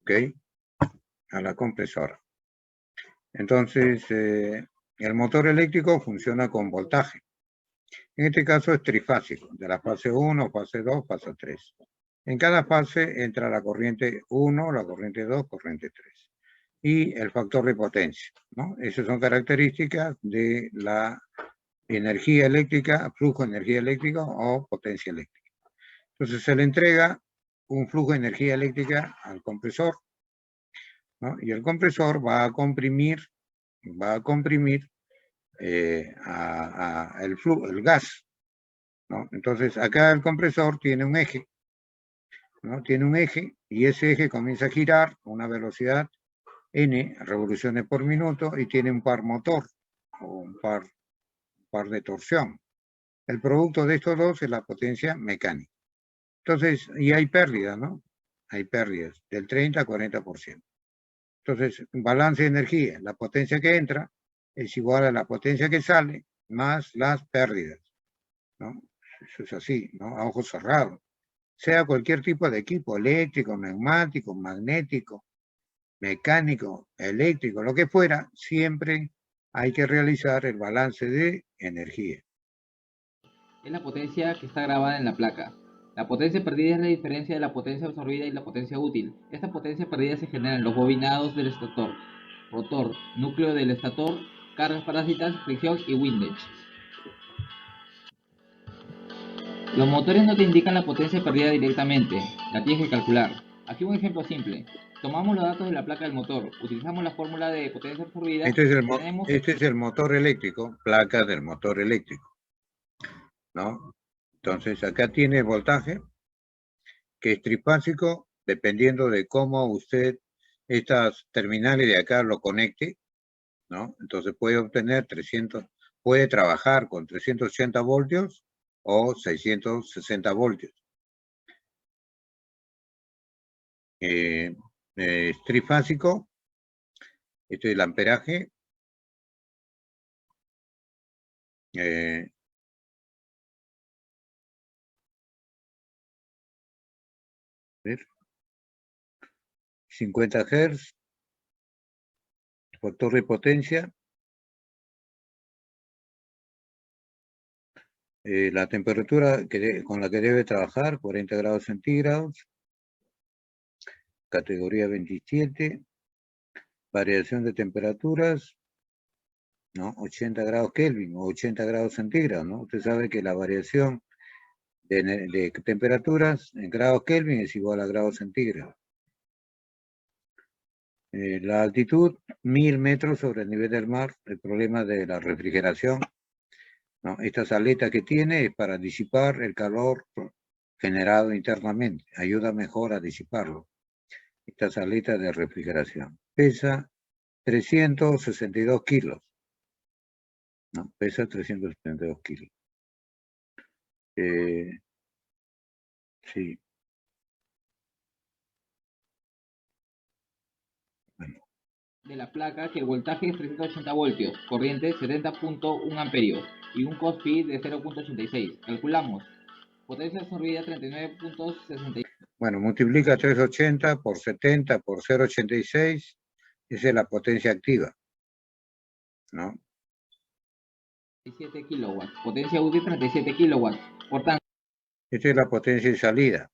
¿ok? A la compresora. Entonces, el motor eléctrico funciona con voltaje. En este caso es trifásico, de la fase 1, fase 2, fase 3. En cada fase entra la corriente 1, la corriente 2, corriente 3. Y el factor de potencia, ¿no? Esas son características de la energía eléctrica, flujo de energía eléctrica o potencia eléctrica. Entonces se le entrega un flujo de energía eléctrica al compresor, ¿no? Y el compresor va a comprimir el gas, ¿no? Entonces acá el compresor tiene un eje, ¿no? Tiene un eje y ese eje comienza a girar a una velocidad n revoluciones por minuto y tiene un par motor o un par de torsión. El producto de estos dos es la potencia mecánica. Entonces, y hay pérdidas, ¿no? Hay pérdidas del 30 a 40%. Entonces, un balance de energía, la potencia que entra es igual a la potencia que sale más las pérdidas, ¿no? Eso es así, ¿no? A ojos cerrados. Sea cualquier tipo de equipo, eléctrico, neumático, magnético, mecánico, eléctrico, lo que fuera, siempre hay que realizar el balance de energía. Es la potencia que está grabada en la placa. La potencia perdida es la diferencia de la potencia absorbida y la potencia útil. Esta potencia perdida se genera en los bobinados del estator, rotor, núcleo del estator, cargas parásitas, fricción y windage. Los motores no te indican la potencia perdida directamente, la tienes que calcular. Aquí un ejemplo simple. Tomamos los datos de la placa del motor, utilizamos la fórmula de potencia absorbida. Este es el motor eléctrico, placa del motor eléctrico, ¿no? Entonces acá tiene voltaje, que es trifásico, dependiendo de cómo usted estas terminales de acá lo conecte, ¿no? Entonces puede obtener puede trabajar con 380 voltios o 660 voltios. Es trifásico, este es el amperaje. A ver, 50 Hz, factor de potencia. La temperatura con la que debe trabajar, 40 grados centígrados. Categoría 27. Variación de temperaturas, ¿no? 80 grados Kelvin o 80 grados centígrados, ¿no? Usted sabe que la variación de temperaturas en grados Kelvin es igual a grados centígrados. La altitud, 1000 metros sobre el nivel del mar. El problema de la refrigeración, ¿no? Estas aletas que tiene es para disipar el calor generado internamente. Ayuda mejor a disiparlo. Estas aletas de refrigeración. Pesa 362 kilos. No, pesa 372 kilos. Sí. Bueno. De la placa que el voltaje es 380 voltios, corriente 70.1 amperios y un cos-pi de 0.86. Calculamos. Potencia absorbida 39.66. Bueno, multiplica 380 por 70 por 0.86. Esa es la potencia activa, ¿no? 37 kilowatts. Potencia útil 37 kilowatts. Por tanto, esta es la potencia de salida,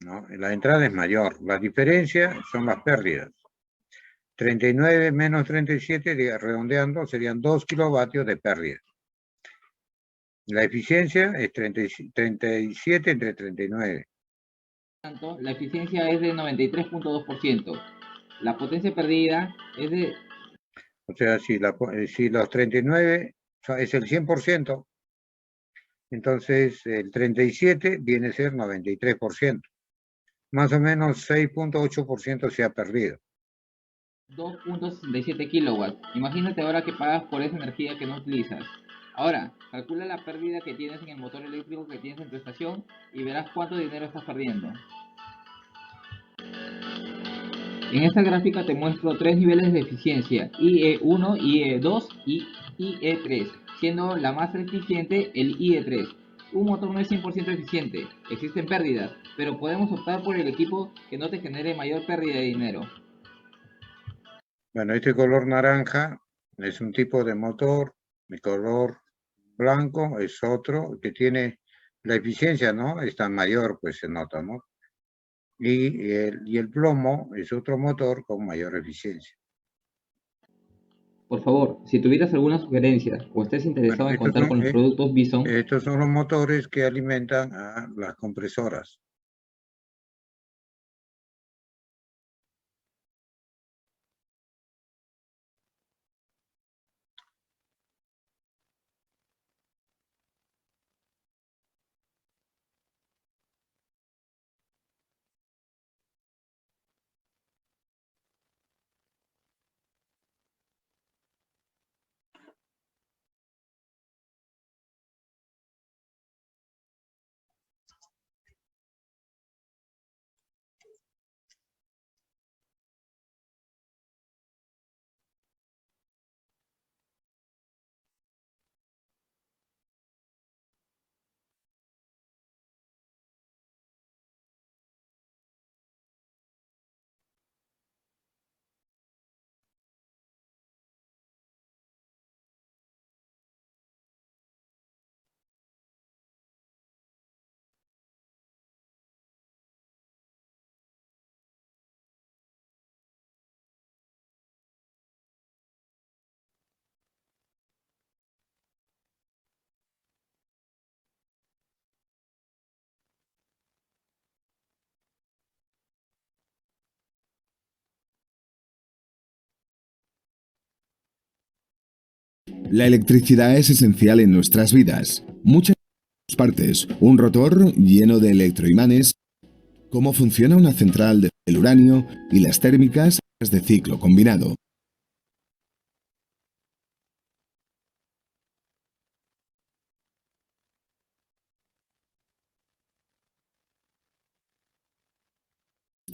¿no? La entrada es mayor. La diferencia son las pérdidas. 39 menos 37, redondeando, serían 2 kilovatios de pérdida. La eficiencia es 37 entre 39. por tanto, la eficiencia es de 93.2%. La potencia perdida es de... O sea, si los 39 es el 100%, entonces el 37 viene a ser 93%. Más o menos 6.8% se ha perdido. 2.67 kilowatts. Imagínate ahora que pagas por esa energía que no utilizas. Ahora, calcula la pérdida que tienes en el motor eléctrico que tienes en tu estación y verás cuánto dinero estás perdiendo. En esta gráfica te muestro tres niveles de eficiencia, IE1, IE2 y IE3, siendo la más eficiente el IE3. Un motor no es 100% eficiente, existen pérdidas, pero podemos optar por el equipo que no te genere mayor pérdida de dinero. Bueno, este color naranja es un tipo de motor, el color blanco es otro que tiene la eficiencia, ¿no? Es tan mayor, pues se nota, ¿no? Y el plomo es otro motor con mayor eficiencia. Por favor, si tuvieras alguna sugerencia o estés interesado en contar con los productos Bison, estos son los motores que alimentan a las compresoras. La electricidad es esencial en nuestras vidas. Muchas partes, un rotor lleno de electroimanes, cómo funciona una central del uranio y las térmicas de ciclo combinado.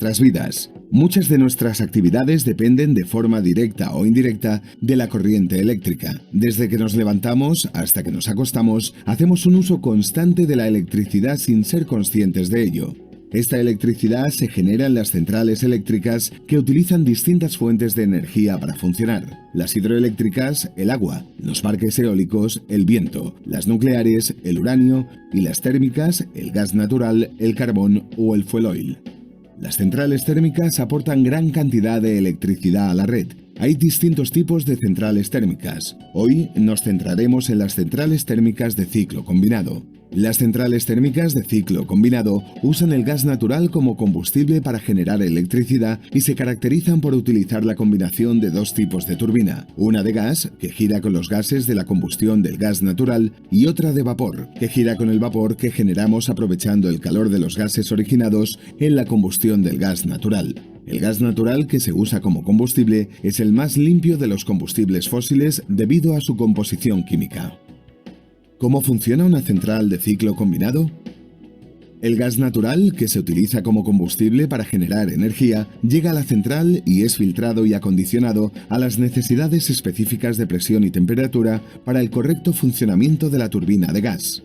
Nuestras vidas. Muchas de nuestras actividades dependen de forma directa o indirecta de la corriente eléctrica. Desde que nos levantamos hasta que nos acostamos, hacemos un uso constante de la electricidad sin ser conscientes de ello. Esta electricidad se genera en las centrales eléctricas que utilizan distintas fuentes de energía para funcionar. Las hidroeléctricas, el agua, los parques eólicos, el viento, las nucleares, el uranio y las térmicas, el gas natural, el carbón o el fuel oil. Las centrales térmicas aportan gran cantidad de electricidad a la red. Hay distintos tipos de centrales térmicas. Hoy nos centraremos en las centrales térmicas de ciclo combinado. Las centrales térmicas de ciclo combinado usan el gas natural como combustible para generar electricidad y se caracterizan por utilizar la combinación de dos tipos de turbina, una de gas, que gira con los gases de la combustión del gas natural, y otra de vapor, que gira con el vapor que generamos aprovechando el calor de los gases originados en la combustión del gas natural. El gas natural que se usa como combustible es el más limpio de los combustibles fósiles debido a su composición química. ¿Cómo funciona una central de ciclo combinado? El gas natural, que se utiliza como combustible para generar energía, llega a la central y es filtrado y acondicionado a las necesidades específicas de presión y temperatura para el correcto funcionamiento de la turbina de gas.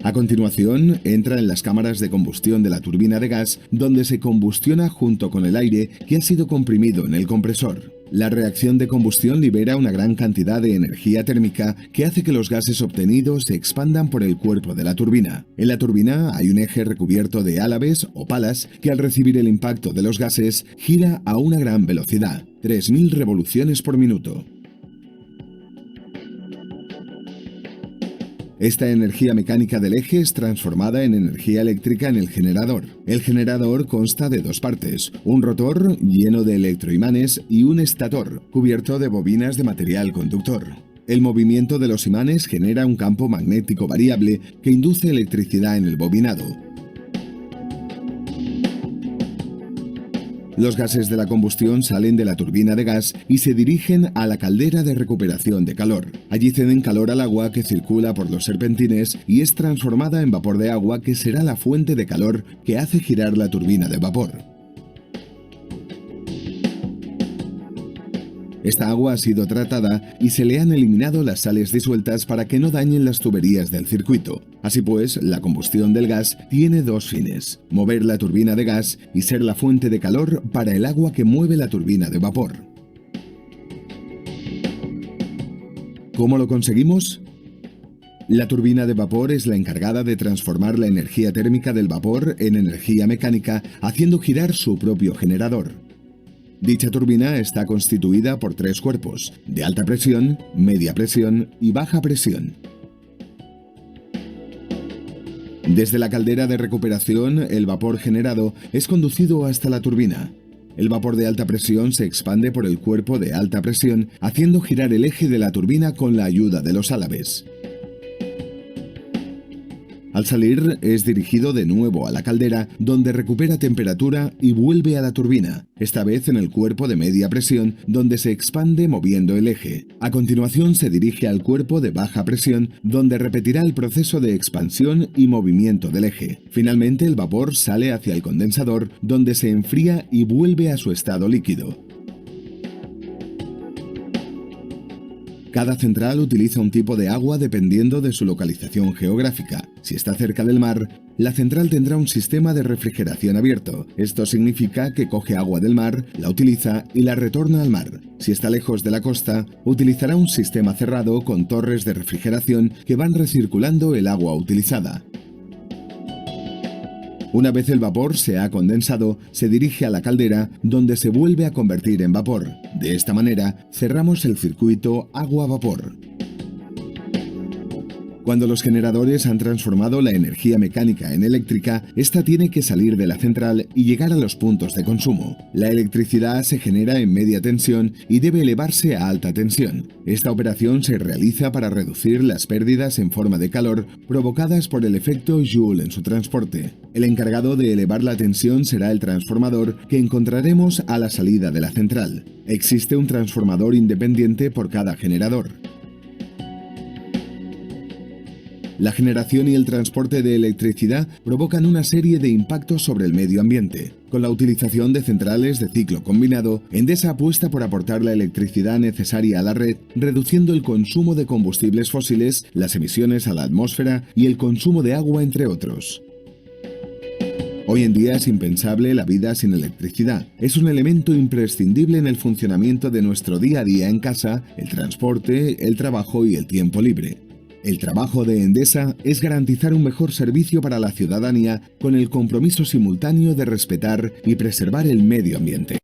A continuación, entra en las cámaras de combustión de la turbina de gas, donde se combustiona junto con el aire que ha sido comprimido en el compresor. La reacción de combustión libera una gran cantidad de energía térmica que hace que los gases obtenidos se expandan por el cuerpo de la turbina. En la turbina hay un eje recubierto de álabes o palas que al recibir el impacto de los gases gira a una gran velocidad, 3000 revoluciones por minuto. Esta energía mecánica del eje es transformada en energía eléctrica en el generador. El generador consta de dos partes, un rotor lleno de electroimanes y un estator, cubierto de bobinas de material conductor. El movimiento de los imanes genera un campo magnético variable que induce electricidad en el bobinado. Los gases de la combustión salen de la turbina de gas y se dirigen a la caldera de recuperación de calor. Allí ceden calor al agua que circula por los serpentines y es transformada en vapor de agua que será la fuente de calor que hace girar la turbina de vapor. Esta agua ha sido tratada y se le han eliminado las sales disueltas para que no dañen las tuberías del circuito. Así pues, la combustión del gas tiene dos fines: mover la turbina de gas y ser la fuente de calor para el agua que mueve la turbina de vapor. ¿Cómo lo conseguimos? La turbina de vapor es la encargada de transformar la energía térmica del vapor en energía mecánica, haciendo girar su propio generador. Dicha turbina está constituida por 3 cuerpos, de alta presión, media presión y baja presión. Desde la caldera de recuperación, el vapor generado es conducido hasta la turbina. El vapor de alta presión se expande por el cuerpo de alta presión, haciendo girar el eje de la turbina con la ayuda de los álabes. Al salir, es dirigido de nuevo a la caldera, donde recupera temperatura y vuelve a la turbina, esta vez en el cuerpo de media presión, donde se expande moviendo el eje. A continuación se dirige al cuerpo de baja presión, donde repetirá el proceso de expansión y movimiento del eje. Finalmente, el vapor sale hacia el condensador, donde se enfría y vuelve a su estado líquido. Cada central utiliza un tipo de agua dependiendo de su localización geográfica. Si está cerca del mar, la central tendrá un sistema de refrigeración abierto. Esto significa que coge agua del mar, la utiliza y la retorna al mar. Si está lejos de la costa, utilizará un sistema cerrado con torres de refrigeración que van recirculando el agua utilizada. Una vez el vapor se ha condensado, se dirige a la caldera, donde se vuelve a convertir en vapor. De esta manera, cerramos el circuito agua-vapor. Cuando los generadores han transformado la energía mecánica en eléctrica, esta tiene que salir de la central y llegar a los puntos de consumo. La electricidad se genera en media tensión y debe elevarse a alta tensión. Esta operación se realiza para reducir las pérdidas en forma de calor provocadas por el efecto Joule en su transporte. El encargado de elevar la tensión será el transformador que encontraremos a la salida de la central. Existe un transformador independiente por cada generador. La generación y el transporte de electricidad provocan una serie de impactos sobre el medio ambiente. Con la utilización de centrales de ciclo combinado, Endesa apuesta por aportar la electricidad necesaria a la red, reduciendo el consumo de combustibles fósiles, las emisiones a la atmósfera y el consumo de agua, entre otros. Hoy en día es impensable la vida sin electricidad. Es un elemento imprescindible en el funcionamiento de nuestro día a día en casa, el transporte, el trabajo y el tiempo libre. El trabajo de Endesa es garantizar un mejor servicio para la ciudadanía con el compromiso simultáneo de respetar y preservar el medio ambiente.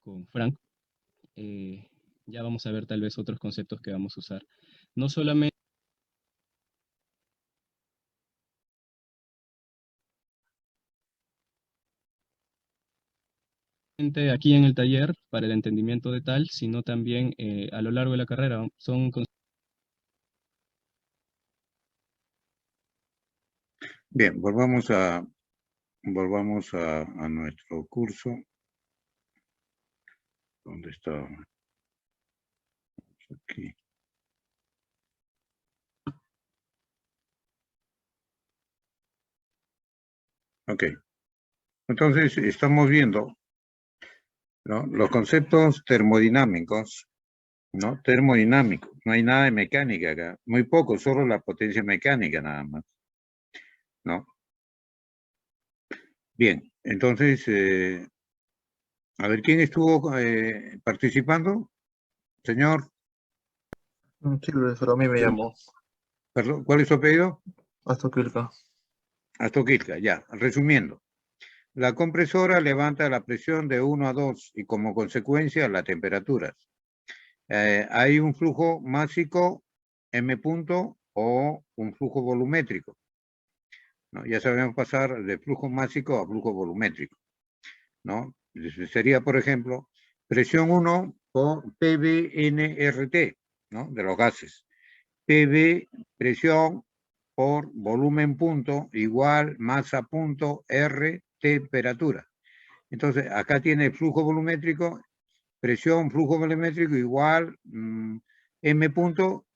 Con Frank, ya vamos a ver tal vez otros conceptos que vamos a usar. No solamente aquí en el taller para el entendimiento de tal, sino también a lo largo de la carrera. Bien, volvamos a nuestro curso. ¿Dónde está? Aquí. Ok. Entonces, estamos viendo, ¿no?, los conceptos termodinámicos, ¿no? Termodinámico. No hay nada de mecánica acá. Muy poco, solo la potencia mecánica nada más, ¿no? Bien, entonces, a ver, ¿quién estuvo participando? Señor. Sí, profesor, a mí me llamó. Perdón, ¿cuál es su apellido? Astokilka. Astokilka, ya. Resumiendo, la compresora levanta la presión de 1 a 2 y como consecuencia las temperaturas. Hay un flujo másico M punto o un flujo volumétrico, ¿no? Ya sabemos pasar de flujo másico a flujo volumétrico, ¿no? Sería, por ejemplo, presión 1 por PV/NRT, ¿no?, de los gases. PV, presión por volumen punto, igual masa punto, R, temperatura. Entonces, acá tiene flujo volumétrico, presión, flujo volumétrico igual M punto,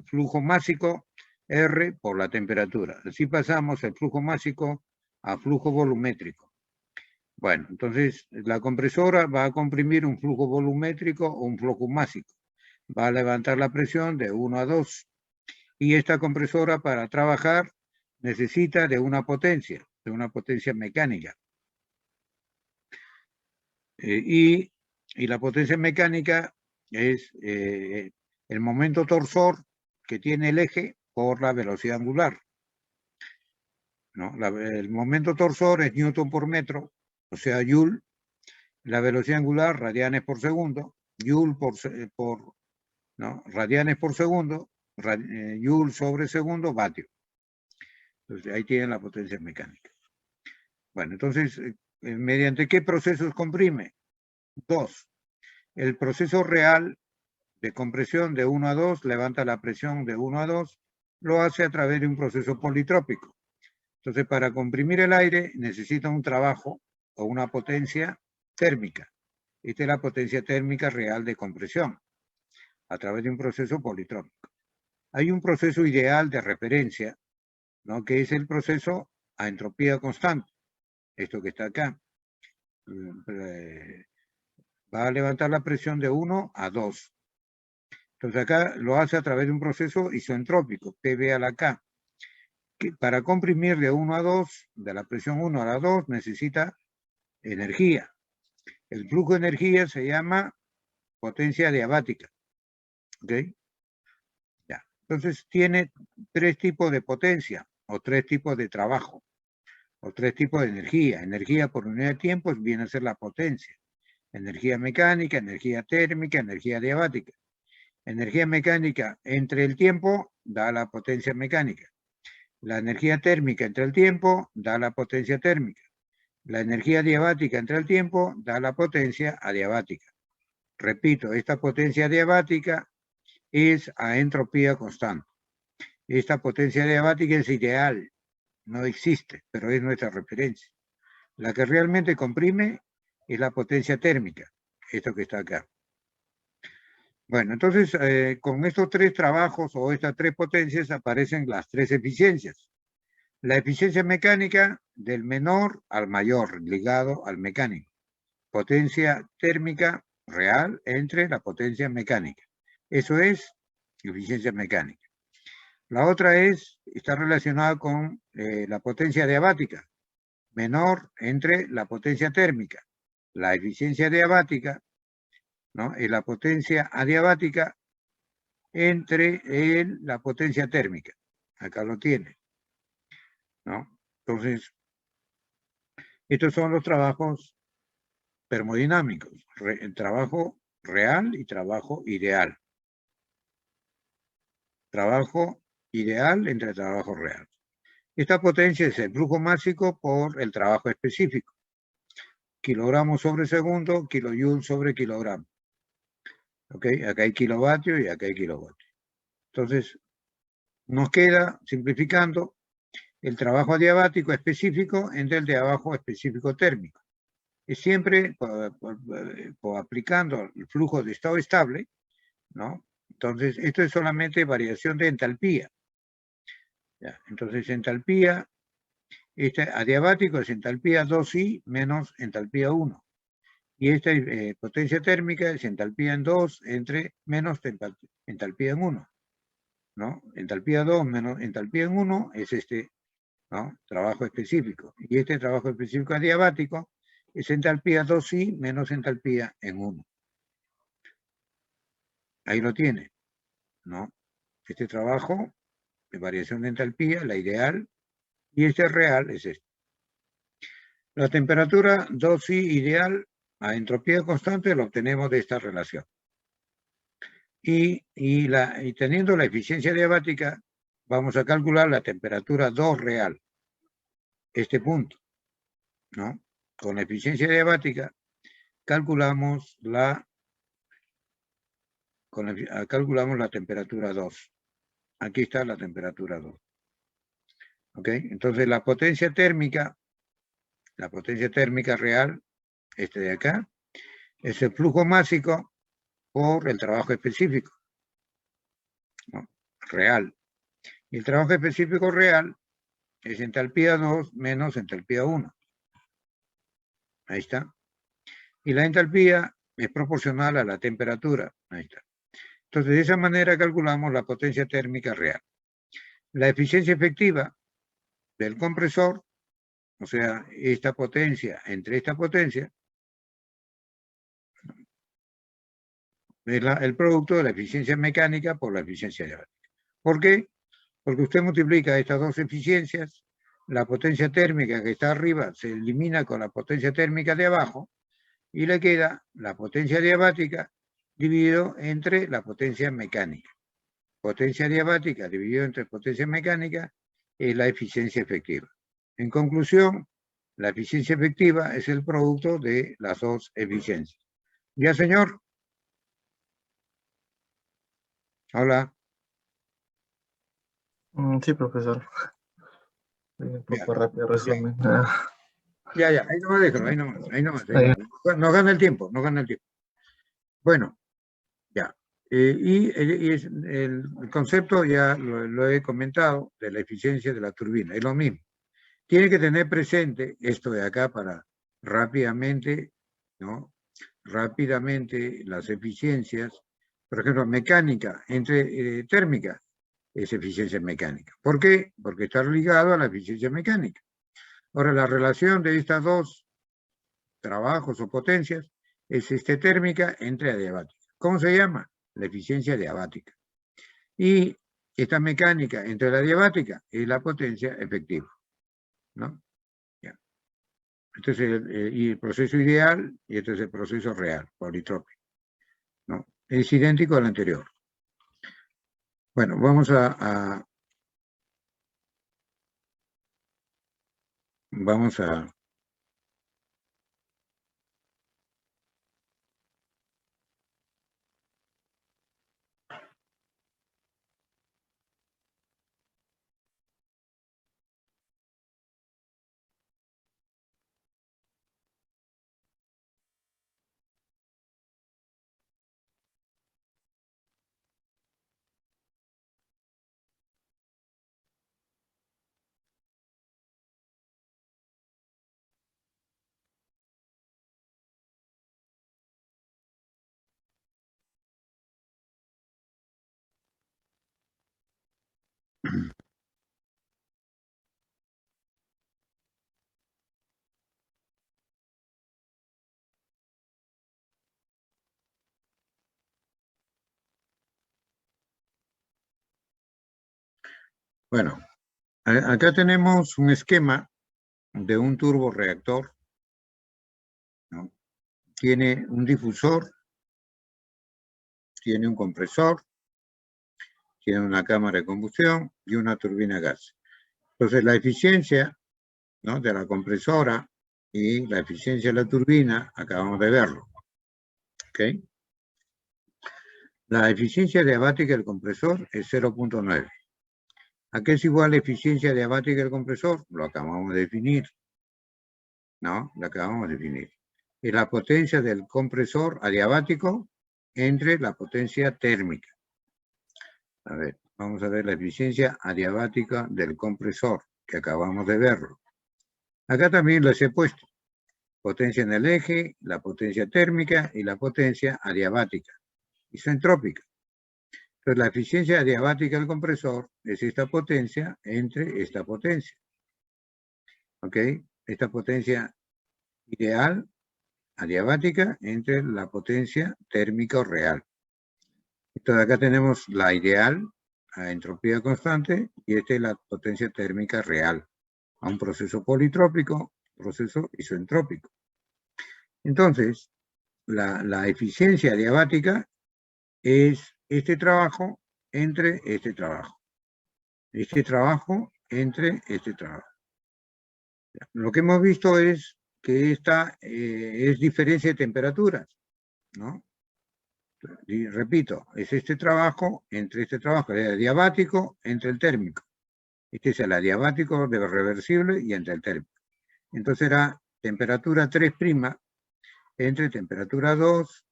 flujo másico, R por la temperatura. Así pasamos el flujo másico a flujo volumétrico. Bueno, entonces la compresora va a comprimir un flujo volumétrico o un flujo másico. Va a levantar la presión de 1 a 2. Y esta compresora para trabajar necesita de una potencia mecánica. Y la potencia mecánica es el momento torsor que tiene el eje por la velocidad angular, ¿no? El momento torsor es Newton por metro, o sea, Joule. La velocidad angular, radianes por segundo, Joule ¿no? Radianes por segundo, Joule sobre segundo, vatio. Entonces, ahí tienen la potencia mecánica. Bueno, entonces, ¿mediante qué procesos comprime? 2. El proceso real de compresión de 1 a 2 levanta la presión de 1 a 2, lo hace a través de un proceso politrópico. Entonces, para comprimir el aire necesita un trabajo o una potencia térmica. Esta es la potencia térmica real de compresión, a través de un proceso politrópico. Hay un proceso ideal de referencia, ¿no? Que es el proceso a entropía constante. Esto que está acá. Va a levantar la presión de 1 a 2. Entonces acá lo hace a través de un proceso isentrópico, PV a la K. Que para comprimir de 1 a 2, de la presión 1 a la 2, necesita energía. El flujo de energía se llama potencia adiabática. ¿Ok? Ya. Entonces tiene 3 tipos de potencia, o 3 tipos de trabajo, o 3 tipos de energía. Energía por unidad de tiempo viene a ser la potencia. Energía mecánica, energía térmica, energía adiabática. Energía mecánica entre el tiempo da la potencia mecánica. La energía térmica entre el tiempo da la potencia térmica. La energía adiabática entre el tiempo da la potencia adiabática. Repito, esta potencia adiabática es a entropía constante. Esta potencia adiabática es ideal, no existe, pero es nuestra referencia. La que realmente comprime es la potencia térmica, esto que está acá. Bueno, entonces con estos 3 trabajos o estas 3 potencias aparecen las 3 eficiencias. La eficiencia mecánica del menor al mayor, ligado al mecánico. Potencia térmica real entre la potencia mecánica. Eso es eficiencia mecánica. La otra está relacionada con la potencia adiabática, menor entre la potencia térmica. La eficiencia adiabática, ¿no? Es la potencia adiabática entre la potencia térmica. Acá lo tiene, ¿no? Entonces, estos son los trabajos termodinámicos, trabajo real y trabajo ideal. Trabajo ideal entre trabajo real. Esta potencia es el flujo másico por el trabajo específico. Kilogramos sobre segundo, kilojoule sobre kilogramo. ¿Ok? Acá hay kilovatio y acá hay kilovatio. Entonces, nos queda, simplificando, el trabajo adiabático específico entre el trabajo específico térmico. Es siempre aplicando el flujo de estado estable, ¿no? Entonces, esto es solamente variación de entalpía. ¿Ya? Entonces, entalpía, este adiabático es entalpía 2i menos entalpía 1. Y esta potencia térmica es entalpía en 2 entre menos entalpía en 1. ¿No? Entalpía 2 menos entalpía en 1 es ¿no? Trabajo específico. Y este trabajo específico adiabático es entalpía 2i menos entalpía en 1. Ahí lo tiene, ¿no? Este trabajo de variación de entalpía, la ideal, y este real es este. La temperatura 2i ideal a entropía constante lo obtenemos de esta relación. Y teniendo la eficiencia adiabática, vamos a calcular la temperatura 2 real. Este punto, ¿no? Con la eficiencia adiabática calculamos la temperatura 2. Aquí está la temperatura 2. ¿Ok? Entonces la potencia térmica real, este de acá, es el flujo másico por el trabajo específico, ¿no? Real. Y el trabajo específico real es entalpía 2 menos entalpía 1. Ahí está. Y la entalpía es proporcional a la temperatura. Ahí está. Entonces, de esa manera calculamos la potencia térmica real. La eficiencia efectiva del compresor, o sea, esta potencia entre esta potencia, es el producto de la eficiencia mecánica por la eficiencia diabática. ¿Por qué? Porque usted multiplica estas dos eficiencias, la potencia térmica que está arriba se elimina con la potencia térmica de abajo, y le queda la potencia diabática dividido entre la potencia mecánica. Potencia diabática dividido entre potencia mecánica es la eficiencia efectiva. En conclusión, la eficiencia efectiva es el producto de las dos eficiencias. ¿Ya, señor? Hola. Sí, profesor. Un poco Ya. rápido resumen. Ya, ahí nomás déjalo, ahí nomás. No gana el tiempo, no gana el tiempo. Bueno, ya. Y el concepto ya lo he comentado de la eficiencia de la turbina, es lo mismo. Tiene que tener presente esto de acá para rápidamente, ¿no? Rápidamente las eficiencias, por ejemplo, mecánica entre térmica es eficiencia mecánica. ¿Por qué? Porque está ligado a la eficiencia mecánica. Ahora, la relación de estas dos trabajos o potencias es térmica entre adiabática. ¿Cómo se llama? La eficiencia adiabática. Y esta mecánica entre la adiabática es la potencia efectiva, ¿no? Ya. Este es el proceso ideal y este es el proceso real, politrópico, ¿no? Es idéntico al anterior. Bueno, vamos a Bueno, acá tenemos un esquema de un turborreactor, ¿no? Tiene un difusor, tiene un compresor, tiene una cámara de combustión y una turbina a gas. Entonces, la eficiencia, ¿no?, de la compresora y la eficiencia de la turbina, acabamos de verlo. ¿Ok? La eficiencia adiabática del compresor es 0.9. ¿A qué es igual la eficiencia adiabática del compresor? Lo acabamos de definir, ¿no? Lo acabamos de definir. Es la potencia del compresor adiabático entre la potencia térmica. A ver, vamos a ver la eficiencia adiabática del compresor, que acabamos de verlo. Acá también les he puesto potencia en el eje, la potencia térmica y la potencia adiabática, isentrópica. Entonces, la eficiencia adiabática del compresor es esta potencia entre esta potencia. ¿Ok? Esta potencia ideal, adiabática, entre la potencia térmica o real. Entonces, acá tenemos la ideal a entropía constante y esta es la potencia térmica real a un proceso politrópico, proceso isentrópico. Entonces, la eficiencia adiabática es este trabajo entre este trabajo. Este trabajo entre este trabajo. Lo que hemos visto es que esta es diferencia de temperaturas, ¿no? Y repito, es este trabajo entre este trabajo, el adiabático entre el térmico. Este es el adiabático de reversible y entre el térmico. Entonces era temperatura 3' entre temperatura 2,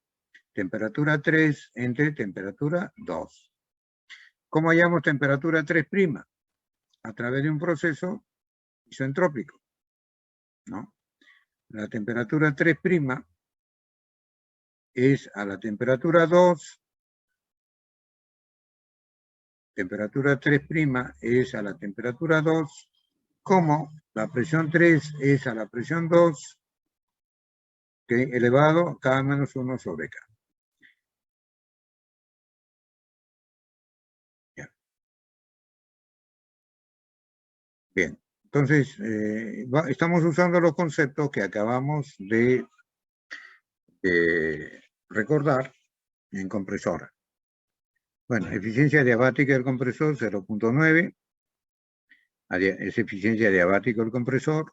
temperatura 3 entre temperatura 2. ¿Cómo hallamos temperatura 3'? A través de un proceso isentrópico, ¿no? La temperatura 3' es a la temperatura 2. Temperatura 3' es a la temperatura 2, como la presión 3 es a la presión 2, ¿okay? Elevado a K menos 1 sobre K. Ya. Bien, entonces estamos usando los conceptos que acabamos de recordar en compresora. Bueno, eficiencia adiabática del compresor 0.9, es eficiencia adiabática del compresor.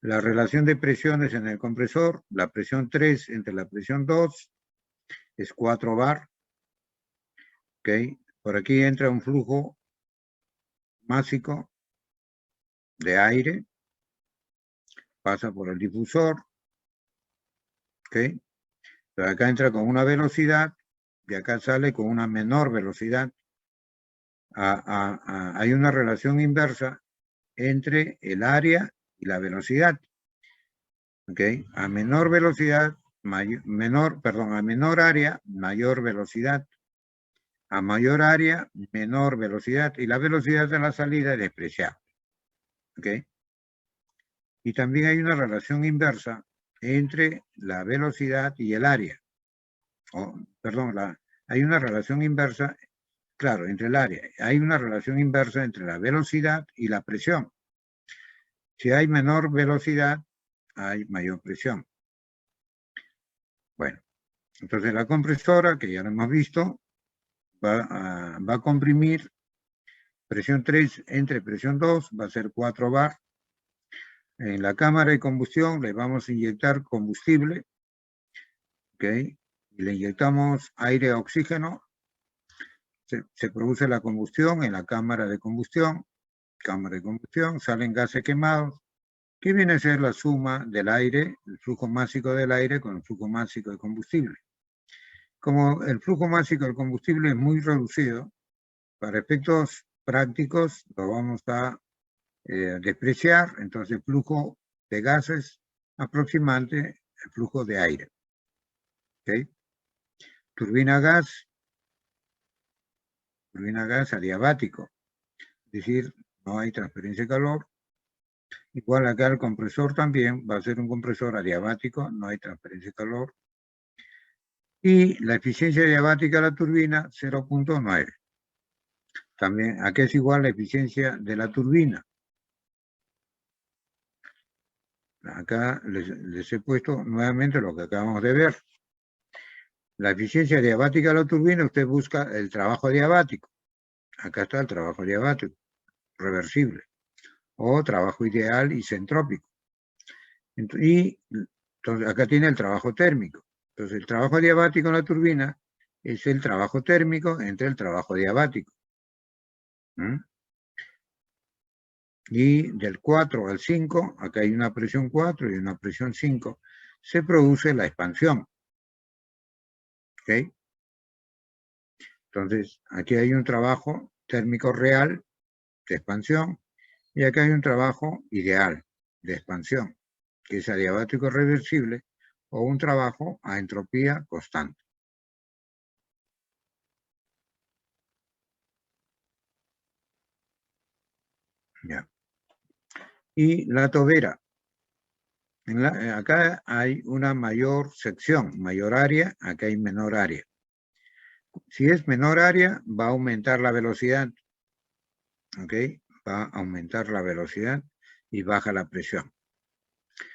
La relación de presiones en el compresor, la presión 3 entre la presión 2 es 4 bar. ¿Okay? Por aquí entra un flujo másico de aire, pasa por el difusor. ¿Okay? Pero acá entra con una velocidad y acá sale con una menor velocidad. Hay una relación inversa entre el área y la velocidad. ¿Okay? A menor velocidad, a menor área, mayor velocidad. A mayor área, menor velocidad. Y la velocidad de la salida es despreciable. ¿Okay? Y también hay una relación inversa entre la velocidad y el área. Hay una relación inversa, claro, entre el área. Hay una relación inversa entre la velocidad y la presión. Si hay menor velocidad, hay mayor presión. Bueno, entonces la compresora, que ya lo hemos visto, va a comprimir presión 3 entre presión 2, va a ser 4 bar. En la cámara de combustión le vamos a inyectar combustible, ¿ok? Y le inyectamos aire a oxígeno. Se produce la combustión en la cámara de combustión. Salen gases quemados, que viene a ser la suma del aire, el flujo másico del aire con el flujo másico de combustible. Como el flujo másico del combustible es muy reducido, para efectos prácticos lo vamos a despreciar, entonces el flujo de gases aproximadamente el flujo de aire. ¿Okay? Turbina gas adiabático, es decir, no hay transferencia de calor. Igual acá el compresor también va a ser un compresor adiabático, no hay transferencia de calor. Y la eficiencia adiabática de la turbina 0.9. También aquí es igual la eficiencia de la turbina. Acá les he puesto nuevamente lo que acabamos de ver. La eficiencia adiabática de la turbina, usted busca el trabajo adiabático. Acá está el trabajo adiabático, reversible. O trabajo ideal isentrópico. Y entonces acá tiene el trabajo térmico. Entonces el trabajo adiabático en la turbina es el trabajo térmico entre el trabajo adiabático. Y del 4 al 5, acá hay una presión 4 y una presión 5, se produce la expansión. ¿Ok? Entonces, aquí hay un trabajo térmico real de expansión y acá hay un trabajo ideal de expansión, que es adiabático reversible o un trabajo a entropía constante. Ya. Y la tobera. Acá hay una mayor sección, mayor área, acá hay menor área. Si es menor área, va a aumentar la velocidad. ¿Ok? Va a aumentar la velocidad y baja la presión.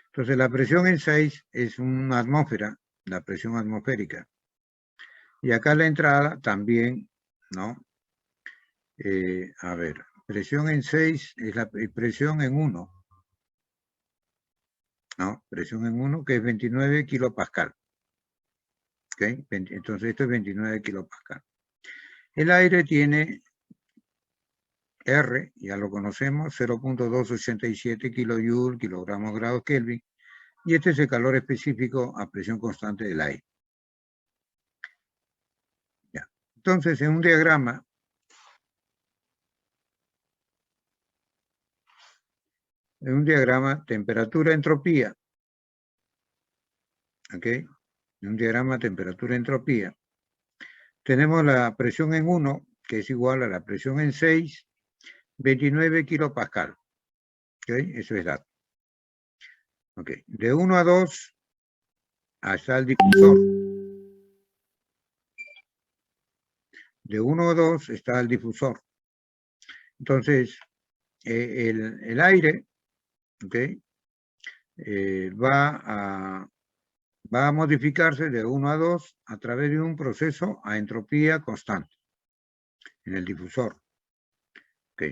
Entonces la presión en 6 es una atmósfera, la presión atmosférica. Y acá la entrada también, ¿no? A ver, presión en 6 es la presión en 1. ¿No? Presión en 1 que es 29 kilopascal. ¿Ok? Entonces esto es 29 kilopascal. El aire tiene R, ya lo conocemos, 0.287 kilojoule, kilogramos grados Kelvin, y este es el calor específico a presión constante del aire. Ya. Entonces, en un diagrama, temperatura, entropía, ¿ok? Un diagrama temperatura-entropía. Tenemos la presión en 1, que es igual a la presión en 6, 29 kilopascal. ¿Ok? Eso es dato. ¿Ok? De 1 a 2, hasta el difusor. De 1 a 2 está el difusor. Entonces, el aire, ¿ok? Va a modificarse de 1 a 2 a través de un proceso a entropía constante en el difusor. ¿Ok?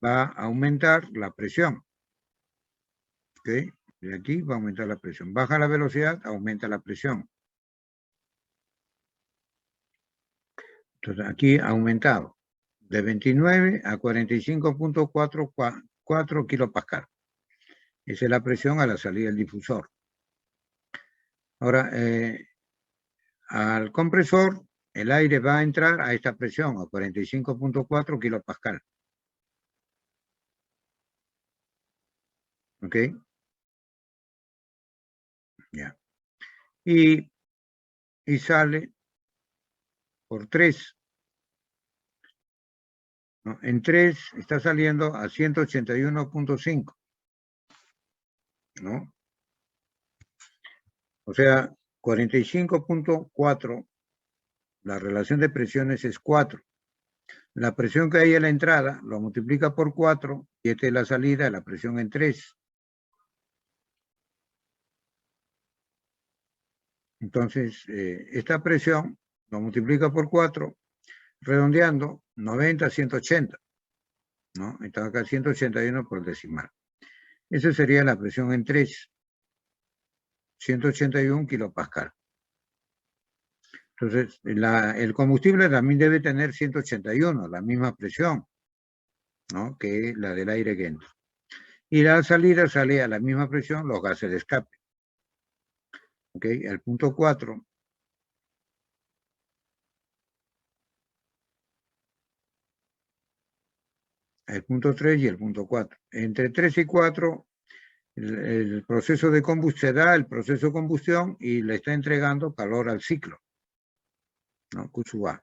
Va a aumentar la presión. ¿Ok? De aquí va a aumentar la presión. Baja la velocidad, aumenta la presión. Entonces aquí ha aumentado de 29 a 45.44 kilopascal. Esa es la presión a la salida del difusor. Ahora, al compresor, el aire va a entrar a esta presión, a 45.4 kilopascal. ¿Ok? Ya. Y sale por 3. ¿No? En 3 está saliendo a 181.5. ¿No? O sea, 45.4, la relación de presiones es 4. La presión que hay en la entrada lo multiplica por 4 y esta es la salida de la presión en 3. Entonces, esta presión lo multiplica por 4, redondeando 90 a 180. ¿No? Está acá 181 por decimal. Esa sería la presión en 3. 181 kilopascal. Entonces, el combustible también debe tener 181, la misma presión, ¿no? Que la del aire que entra. Y la salida sale a la misma presión los gases de escape. ¿Ok? El punto 4. El punto 3 y el punto 4. Entre 3 y 4, el proceso de combustión, se da el proceso de combustión y le está entregando calor al ciclo, ¿no? Q sub A.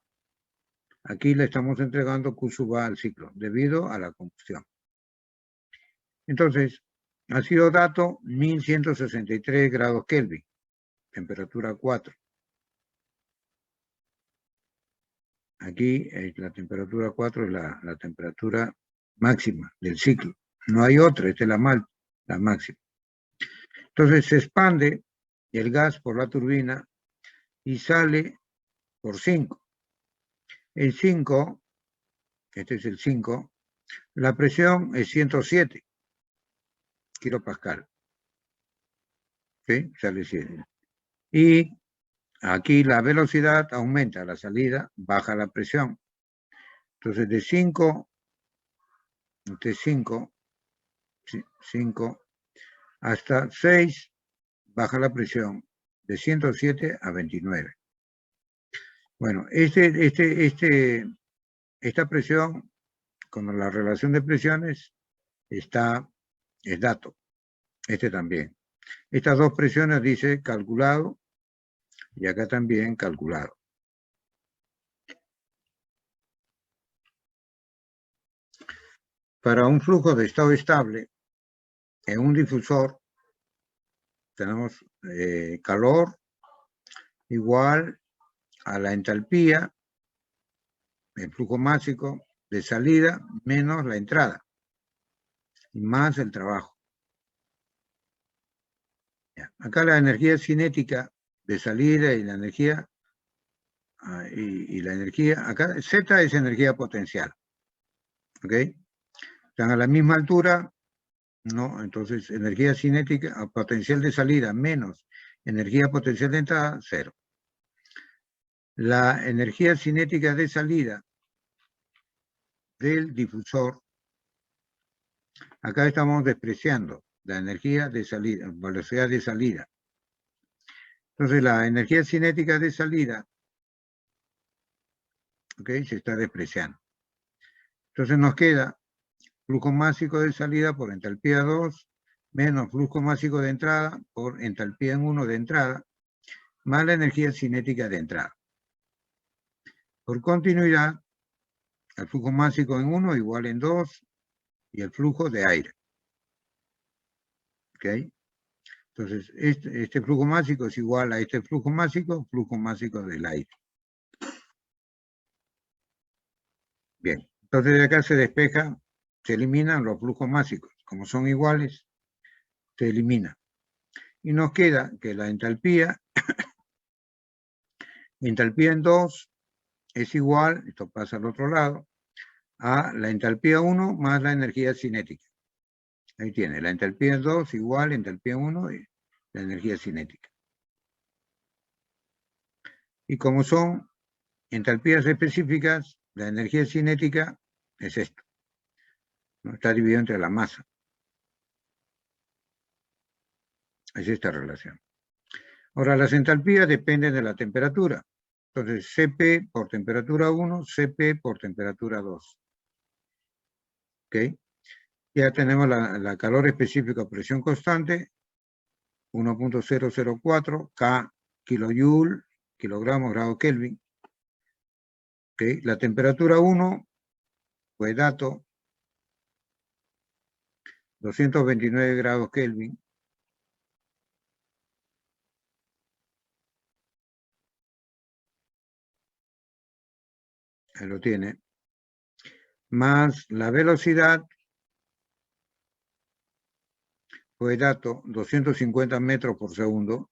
Aquí le estamos entregando Q sub A al ciclo, debido a la combustión. Entonces, ha sido dato 1163 grados Kelvin, temperatura 4. Aquí la temperatura 4 es la temperatura máxima del ciclo. No hay otra, esta es la máxima. Entonces se expande el gas por la turbina y sale por 5. El 5, este es el 5, la presión es 107 kilopascal. ¿Sí? Sale 7. Y aquí la velocidad aumenta, la salida baja la presión. Entonces de 5 hasta 6 baja la presión de 107 a 29. Bueno, esta presión, con la relación de presiones, es dato. Este también. Estas dos presiones dice calculado y acá también calculado. Para un flujo de estado estable, en un difusor, tenemos calor igual a la entalpía, el flujo máximo de salida, menos la entrada, y más el trabajo. Ya. Acá la energía cinética de salida y la energía, acá Z es energía potencial. ¿Ok? Están a la misma altura, ¿no? Entonces, energía cinética, potencial de salida menos energía potencial de entrada, 0. La energía cinética de salida del difusor, acá estamos despreciando la energía de salida, velocidad de salida. Entonces, la energía cinética de salida, ¿ok? Se está despreciando. Entonces, nos queda flujo máximo de salida por entalpía 2, menos flujo máximo de entrada por entalpía en 1 de entrada, más la energía cinética de entrada. Por continuidad, el flujo másico en 1 igual en 2 y el flujo de aire. ¿Ok? Entonces, este flujo másico es igual a este flujo másico del aire. Bien, entonces de acá se despeja, se eliminan los flujos másicos. Como son iguales, se elimina. Y nos queda que la entalpía en 2 es igual, esto pasa al otro lado, a la entalpía 1 más la energía cinética. Ahí tiene, la entalpía en 2 igual a entalpía 1 y la energía cinética. Y como son entalpías específicas, la energía cinética es esto, ¿no? Está dividido entre la masa. Es esta relación. Ahora, las entalpías dependen de la temperatura. Entonces, Cp por temperatura 1, Cp por temperatura 2. ¿Ok? Ya tenemos la calor específico a presión constante, 1.004 K kilojoule, kilogramos grado Kelvin. ¿Ok? La temperatura 1, pues dato, 229 grados Kelvin. Ahí lo tiene. Más la velocidad, pues dato, 250 metros por segundo.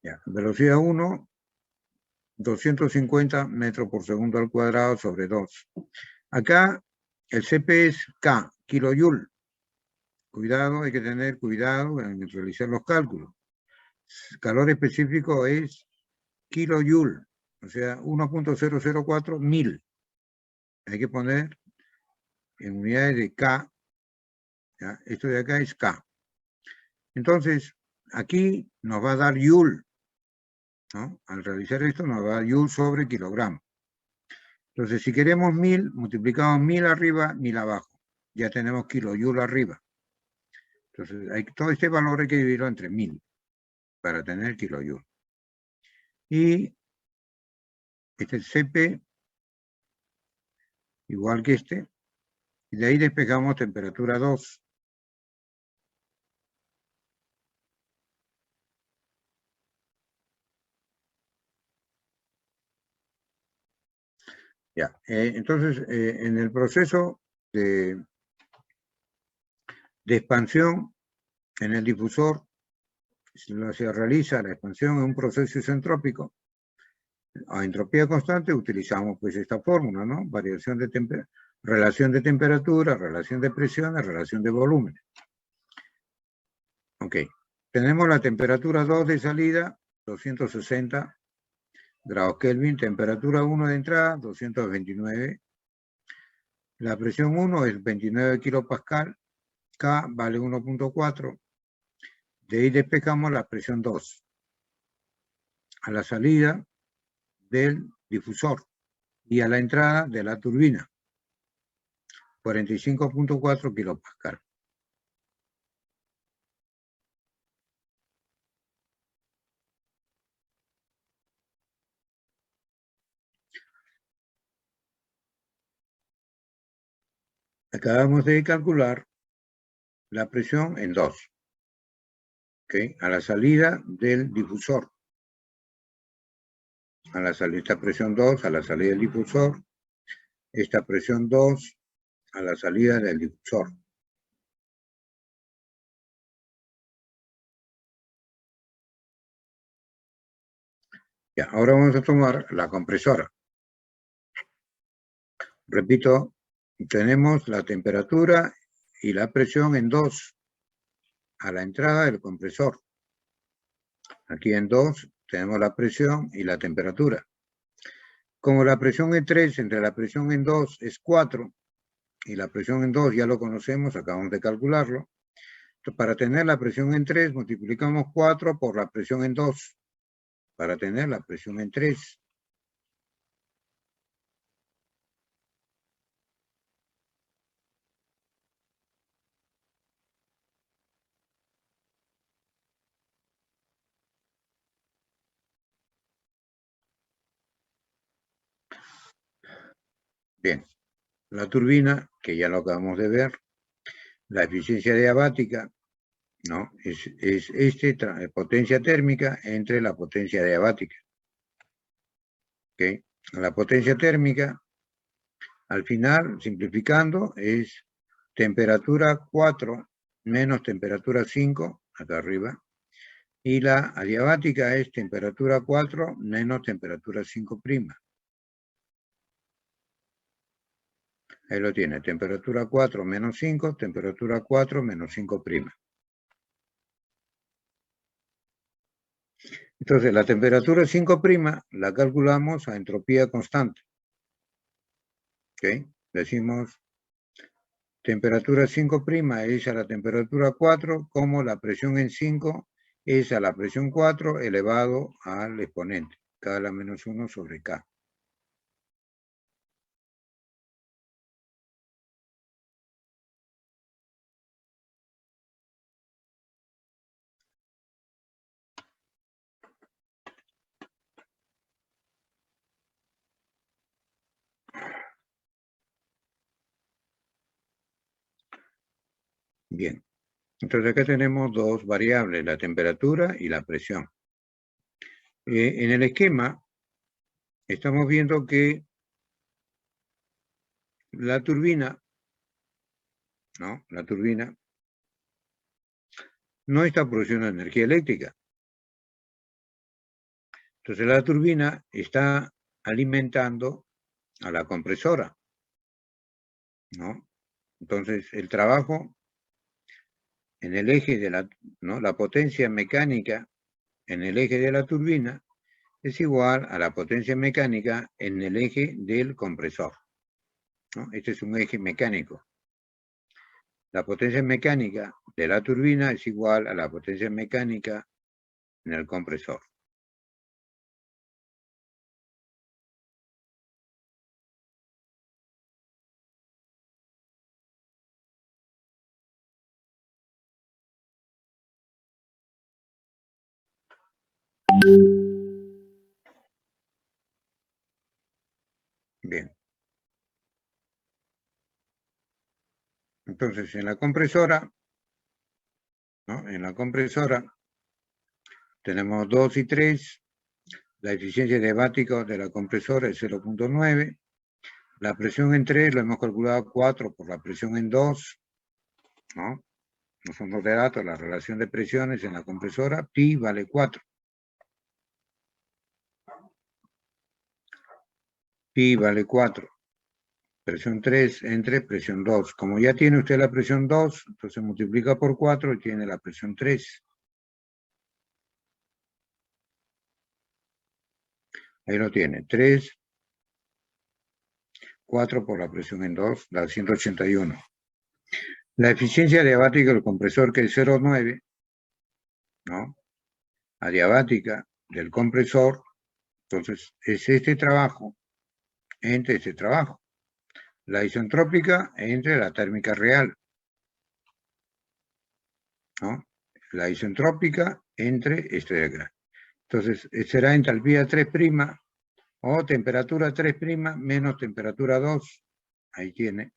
Ya, velocidad 1, 250 metros por segundo al cuadrado sobre 2. Acá el Cp es K, kilojoule. Cuidado, hay que tener cuidado en realizar los cálculos. Calor específico es kilojoule, o sea, 1.004 mil. Hay que poner en unidades de K. ¿Ya? Esto de acá es K. Entonces, aquí nos va a dar joule, ¿no? Al realizar esto nos va a dar joule sobre kilogramo. Entonces, si queremos 1000, multiplicamos 1000 arriba, 1000 abajo. Ya tenemos kilojoule arriba. Entonces, todo este valor hay que dividirlo entre 1000 para tener kilojoule. Y este es Cp, igual que este. Y de ahí despejamos temperatura 2. Ya, entonces, en el proceso de expansión en el difusor, se realiza la expansión en un proceso isentrópico a entropía constante, utilizamos pues esta fórmula, ¿no? Variación de relación de temperatura, relación de presiones, relación de volumen. Ok, tenemos la temperatura 2 de salida, 260 grados Kelvin, temperatura 1 de entrada, 229. La presión 1 es 29 kilopascal, K vale 1.4. De ahí despejamos la presión 2 a la salida del difusor y a la entrada de la turbina, 45.4 kilopascal. Acabamos de calcular la presión en 2, ¿okay? A la salida del difusor. A la salida, esta presión 2 a la salida del difusor, esta presión 2 a la salida del difusor. Ya, ahora vamos a tomar la compresora. Repito, tenemos la temperatura y la presión en 2 a la entrada del compresor. Aquí en 2 tenemos la presión y la temperatura. Como la presión en 3 entre la presión en 2 es 4 y la presión en 2 ya lo conocemos, acabamos de calcularlo. Entonces, para tener la presión en 3 multiplicamos 4 por la presión en 2. para tener la presión en 3. Bien, la turbina, que ya lo acabamos de ver, la eficiencia diabática, ¿no? Es potencia térmica entre la potencia diabática. ¿Okay? La potencia térmica, al final, simplificando, es temperatura 4 menos temperatura 5, acá arriba, y la adiabática es temperatura 4 menos temperatura 5'. Ahí lo tiene, temperatura 4 menos 5, temperatura 4 menos 5'. Entonces, la temperatura 5' la calculamos a entropía constante. ¿Ok? Decimos, temperatura 5' es a la temperatura 4, como la presión en 5 es a la presión 4 elevado al exponente, K a la menos 1 sobre K. Bien, entonces acá tenemos dos variables, la temperatura y la presión. En el esquema estamos viendo que la turbina, ¿no? La turbina no está produciendo energía eléctrica. Entonces la turbina está alimentando a la compresora, ¿no? Entonces el trabajo en el eje de la potencia mecánica en el eje de la turbina es igual a la potencia mecánica en el eje del compresor, ¿no? Este es un eje mecánico. La potencia mecánica de la turbina es igual a la potencia mecánica en el compresor. Bien. Entonces, en la compresora, ¿no? En la compresora tenemos 2 y 3. La eficiencia diabática de la compresora es 0.9. La presión en 3 lo hemos calculado 4 por la presión en 2, ¿no? Los fondos de datos, la relación de presiones en la compresora, pi vale 4. Pi vale 4. Presión 3 entre presión 2. Como ya tiene usted la presión 2, entonces multiplica por 4 y tiene la presión 3. Ahí lo tiene. 3, 4 por la presión en 2, da 181. La eficiencia diabática del compresor, que es 0.9, ¿no? Adiabática del compresor, entonces es este trabajo entre este trabajo. La isentrópica entre la térmica real, ¿no? La isentrópica entre este de acá. Entonces será entalpía 3' o temperatura 3' menos temperatura 2. Ahí tiene,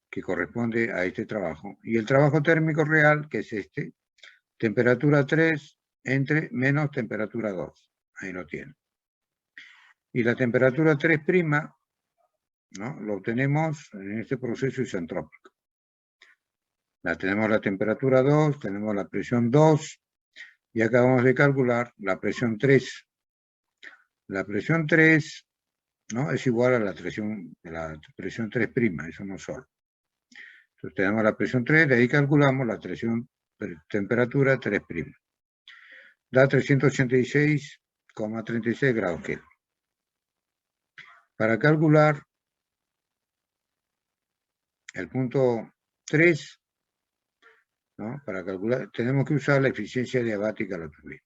que corresponde a este trabajo. Y el trabajo térmico real, que es este, temperatura 3 entre menos temperatura 2. Ahí lo tiene. Y la temperatura 3', ¿no? Lo obtenemos en este proceso isentrópico. Tenemos la temperatura 2, tenemos la presión 2, y acabamos de calcular la presión 3. La presión 3, ¿no? Es igual a la presión 3', eso no solo. Entonces tenemos la presión 3, de ahí calculamos la temperatura 3'. Da 386,36 grados Kelvin. Para calcular el punto 3, ¿no? Para calcular, tenemos que usar la eficiencia diabática de la turbina.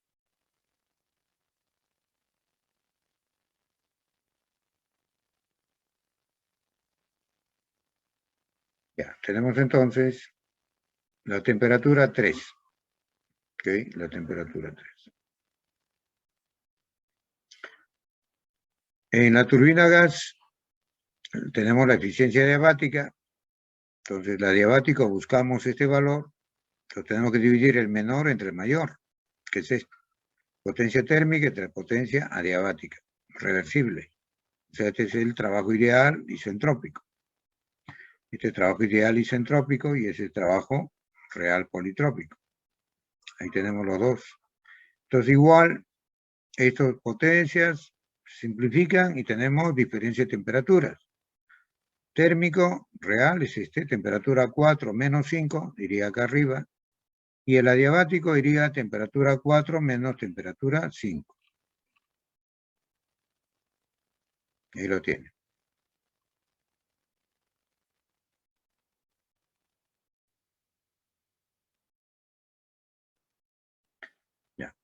Ya, tenemos entonces la temperatura 3. ¿Ok? La temperatura 3. En la turbina a gas tenemos la eficiencia adiabática. Entonces, la adiabática buscamos este valor. Entonces, tenemos que dividir el menor entre el mayor, que es esto. Potencia térmica entre potencia adiabática. Reversible. O sea, este es el trabajo ideal isentrópico. Este es trabajo ideal isentrópico y ese es trabajo real politrópico. Ahí tenemos los dos. Entonces, igual, estas potencias simplifican y tenemos diferencia de temperaturas. Térmico real es este, temperatura 4 menos 5, iría acá arriba. Y el adiabático iría temperatura 4 menos temperatura 5. Ahí lo tiene. Ya.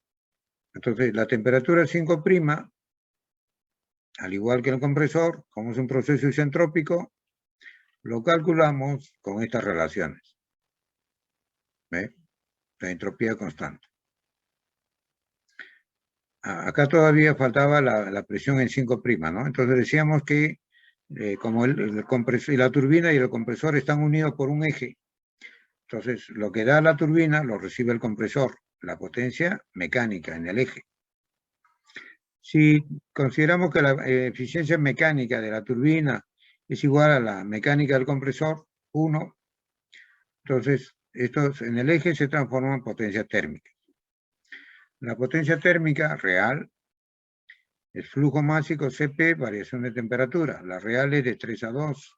Entonces, la temperatura 5', al igual que el compresor, como es un proceso isentrópico, lo calculamos con estas relaciones. ¿Ve? La entropía constante. Acá todavía faltaba la presión en 5', ¿no? Entonces decíamos que como el compresor y la turbina y el compresor están unidos por un eje, entonces lo que da la turbina lo recibe el compresor, la potencia mecánica en el eje. Si consideramos que la eficiencia mecánica de la turbina es igual a la mecánica del compresor, 1, entonces estos en el eje se transforman en potencia térmica. La potencia térmica real es flujo másico Cp, variación de temperatura. La real es de 3 a 2.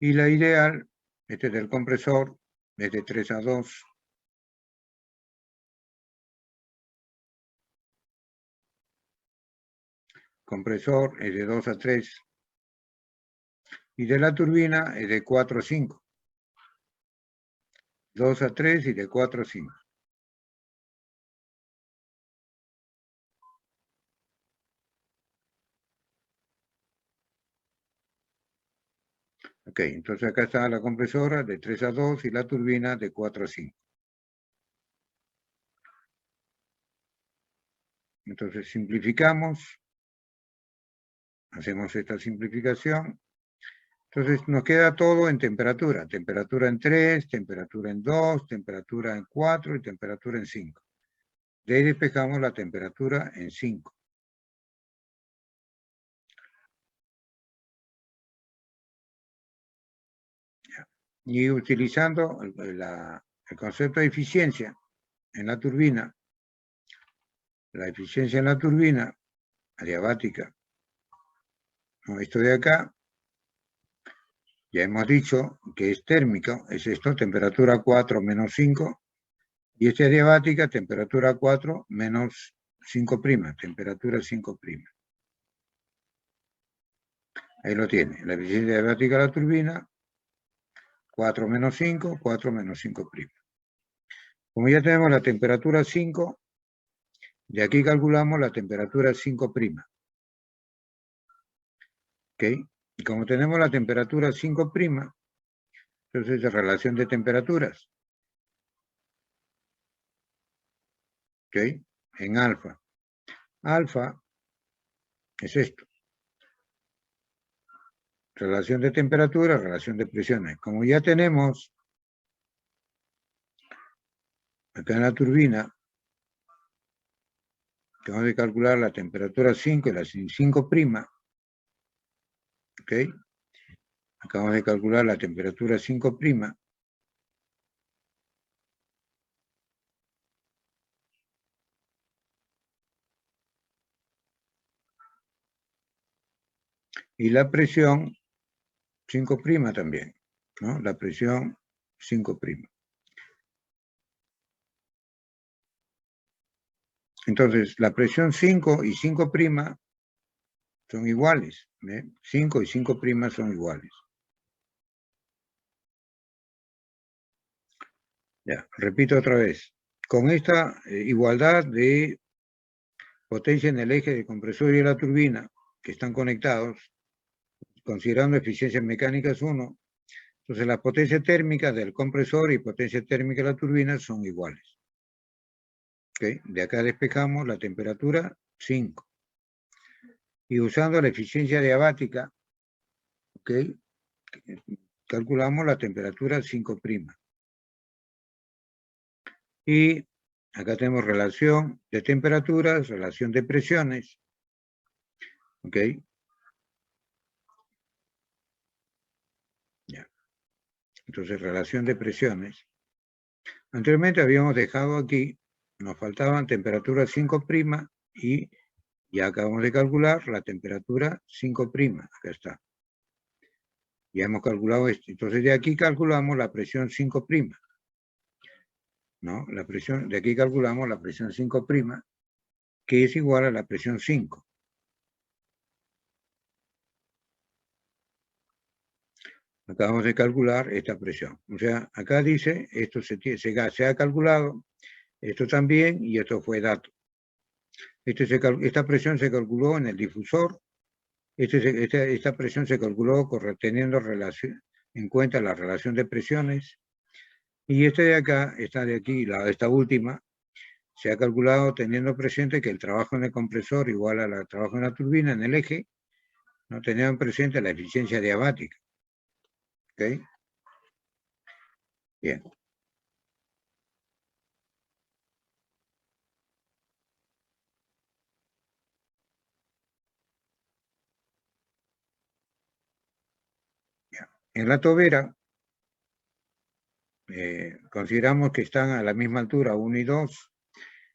Y la ideal, este del compresor, es de 3 a 2. Compresor es de 2 a 3. Y de la turbina es de 4 a 5. 2 a 3 y de 4 a 5. Ok, entonces acá está la compresora de 3 a 2 y la turbina de 4 a 5. Entonces simplificamos. Hacemos esta simplificación. Entonces nos queda todo en temperatura. Temperatura en 3, temperatura en 2, temperatura en 4 y temperatura en 5. De ahí despejamos la temperatura en 5. Y utilizando el concepto de eficiencia en la turbina, la eficiencia en la turbina adiabática, esto de acá, ya hemos dicho que es térmico, es esto, temperatura 4 menos 5, y esta adiabática, temperatura 4 menos 5', temperatura 5'. Ahí lo tiene, la eficiencia adiabática de la turbina, 4 menos 5, 4 menos 5'. Como ya tenemos la temperatura 5, de aquí calculamos la temperatura 5'. ¿Ok? Y como tenemos la temperatura 5', entonces es relación de temperaturas. ¿Ok? En alfa. Alfa es esto. Relación de temperatura, relación de presiones. Como ya tenemos acá en la turbina, tenemos que calcular la temperatura 5 y la 5'. ¿Ok? Acabamos de calcular la temperatura 5'. Y la presión 5' también, ¿no? La presión 5'. Entonces, la presión 5 y 5' son iguales. 5 y 5' son iguales. Ya, repito otra vez. Con esta igualdad de potencia en el eje del compresor y de la turbina, que están conectados, considerando eficiencias mecánicas 1, entonces la potencia térmica del compresor y potencia térmica de la turbina son iguales. ¿Okay? De acá despejamos la temperatura 5. Y usando la eficiencia diabática, ¿okay? Calculamos la temperatura 5'. Y acá tenemos relación de temperaturas, relación de presiones. ¿Ok? Ya. Entonces, relación de presiones. Anteriormente habíamos dejado aquí, nos faltaban temperatura 5' y ya acabamos de calcular la temperatura 5'. Acá está. Ya hemos calculado esto. Entonces, de aquí calculamos la presión 5'. ¿No? La presión, de aquí calculamos la presión 5', que es igual a la presión 5. Acabamos de calcular esta presión. O sea, acá dice, esto se ha calculado, esto también, y esto fue dato. Esta presión se calculó en el difusor, esta presión se calculó teniendo en cuenta la relación de presiones, y esta de acá, esta de aquí, esta última, se ha calculado teniendo presente que el trabajo en el compresor igual al trabajo en la turbina, en el eje, no tenían presente la eficiencia diabática. ¿Ok? Bien. En la tobera, consideramos que están a la misma altura 1 y 2.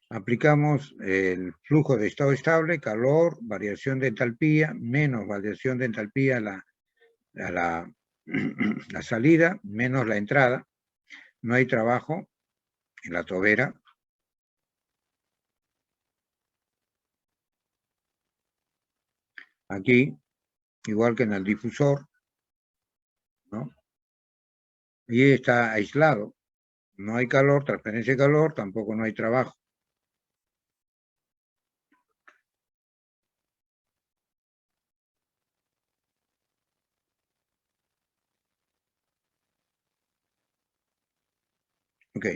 Aplicamos el flujo de estado estable, calor, variación de entalpía, menos variación de entalpía a la salida, menos la entrada. No hay trabajo en la tobera. Aquí, igual que en el difusor, ¿no? Y está aislado. No hay calor, transferencia de calor, tampoco no hay trabajo. Ok,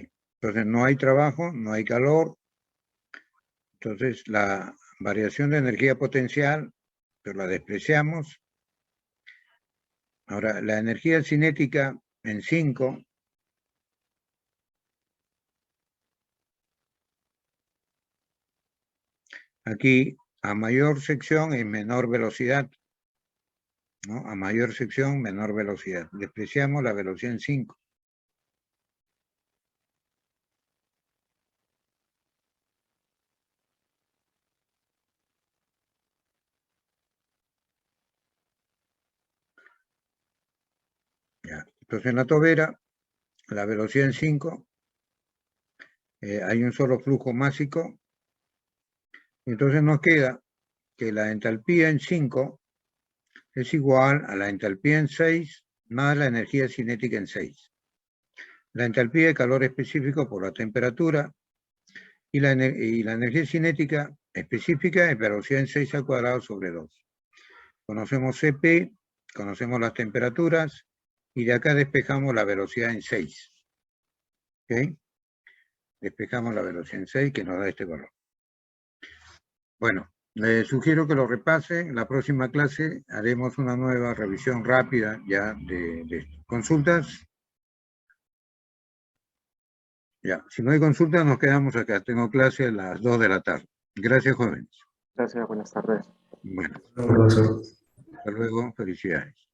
entonces no hay trabajo, no hay calor. Entonces la variación de energía potencial, pero la despreciamos. Ahora, la energía cinética en 5, aquí a mayor sección es menor velocidad, ¿no? A mayor sección, menor velocidad. Despreciamos la velocidad en 5. Ya. Entonces en la tobera, la velocidad en 5, hay un solo flujo másico. Entonces nos queda que la entalpía en 5 es igual a la entalpía en 6 más la energía cinética en 6. La entalpía de calor específico por la temperatura y la energía cinética específica es velocidad en 6 al cuadrado sobre 2. Conocemos Cp, conocemos las temperaturas y de acá despejamos la velocidad en 6. ¿Ok? Despejamos la velocidad en 6 que nos da este valor. Bueno, les sugiero que lo repase. En la próxima clase haremos una nueva revisión rápida ya de esto. ¿Consultas? Ya, si no hay consultas nos quedamos acá. Tengo clase a las 2 de la tarde. Gracias, jóvenes. Gracias, buenas tardes. Bueno, Profesor. hasta luego. Felicidades.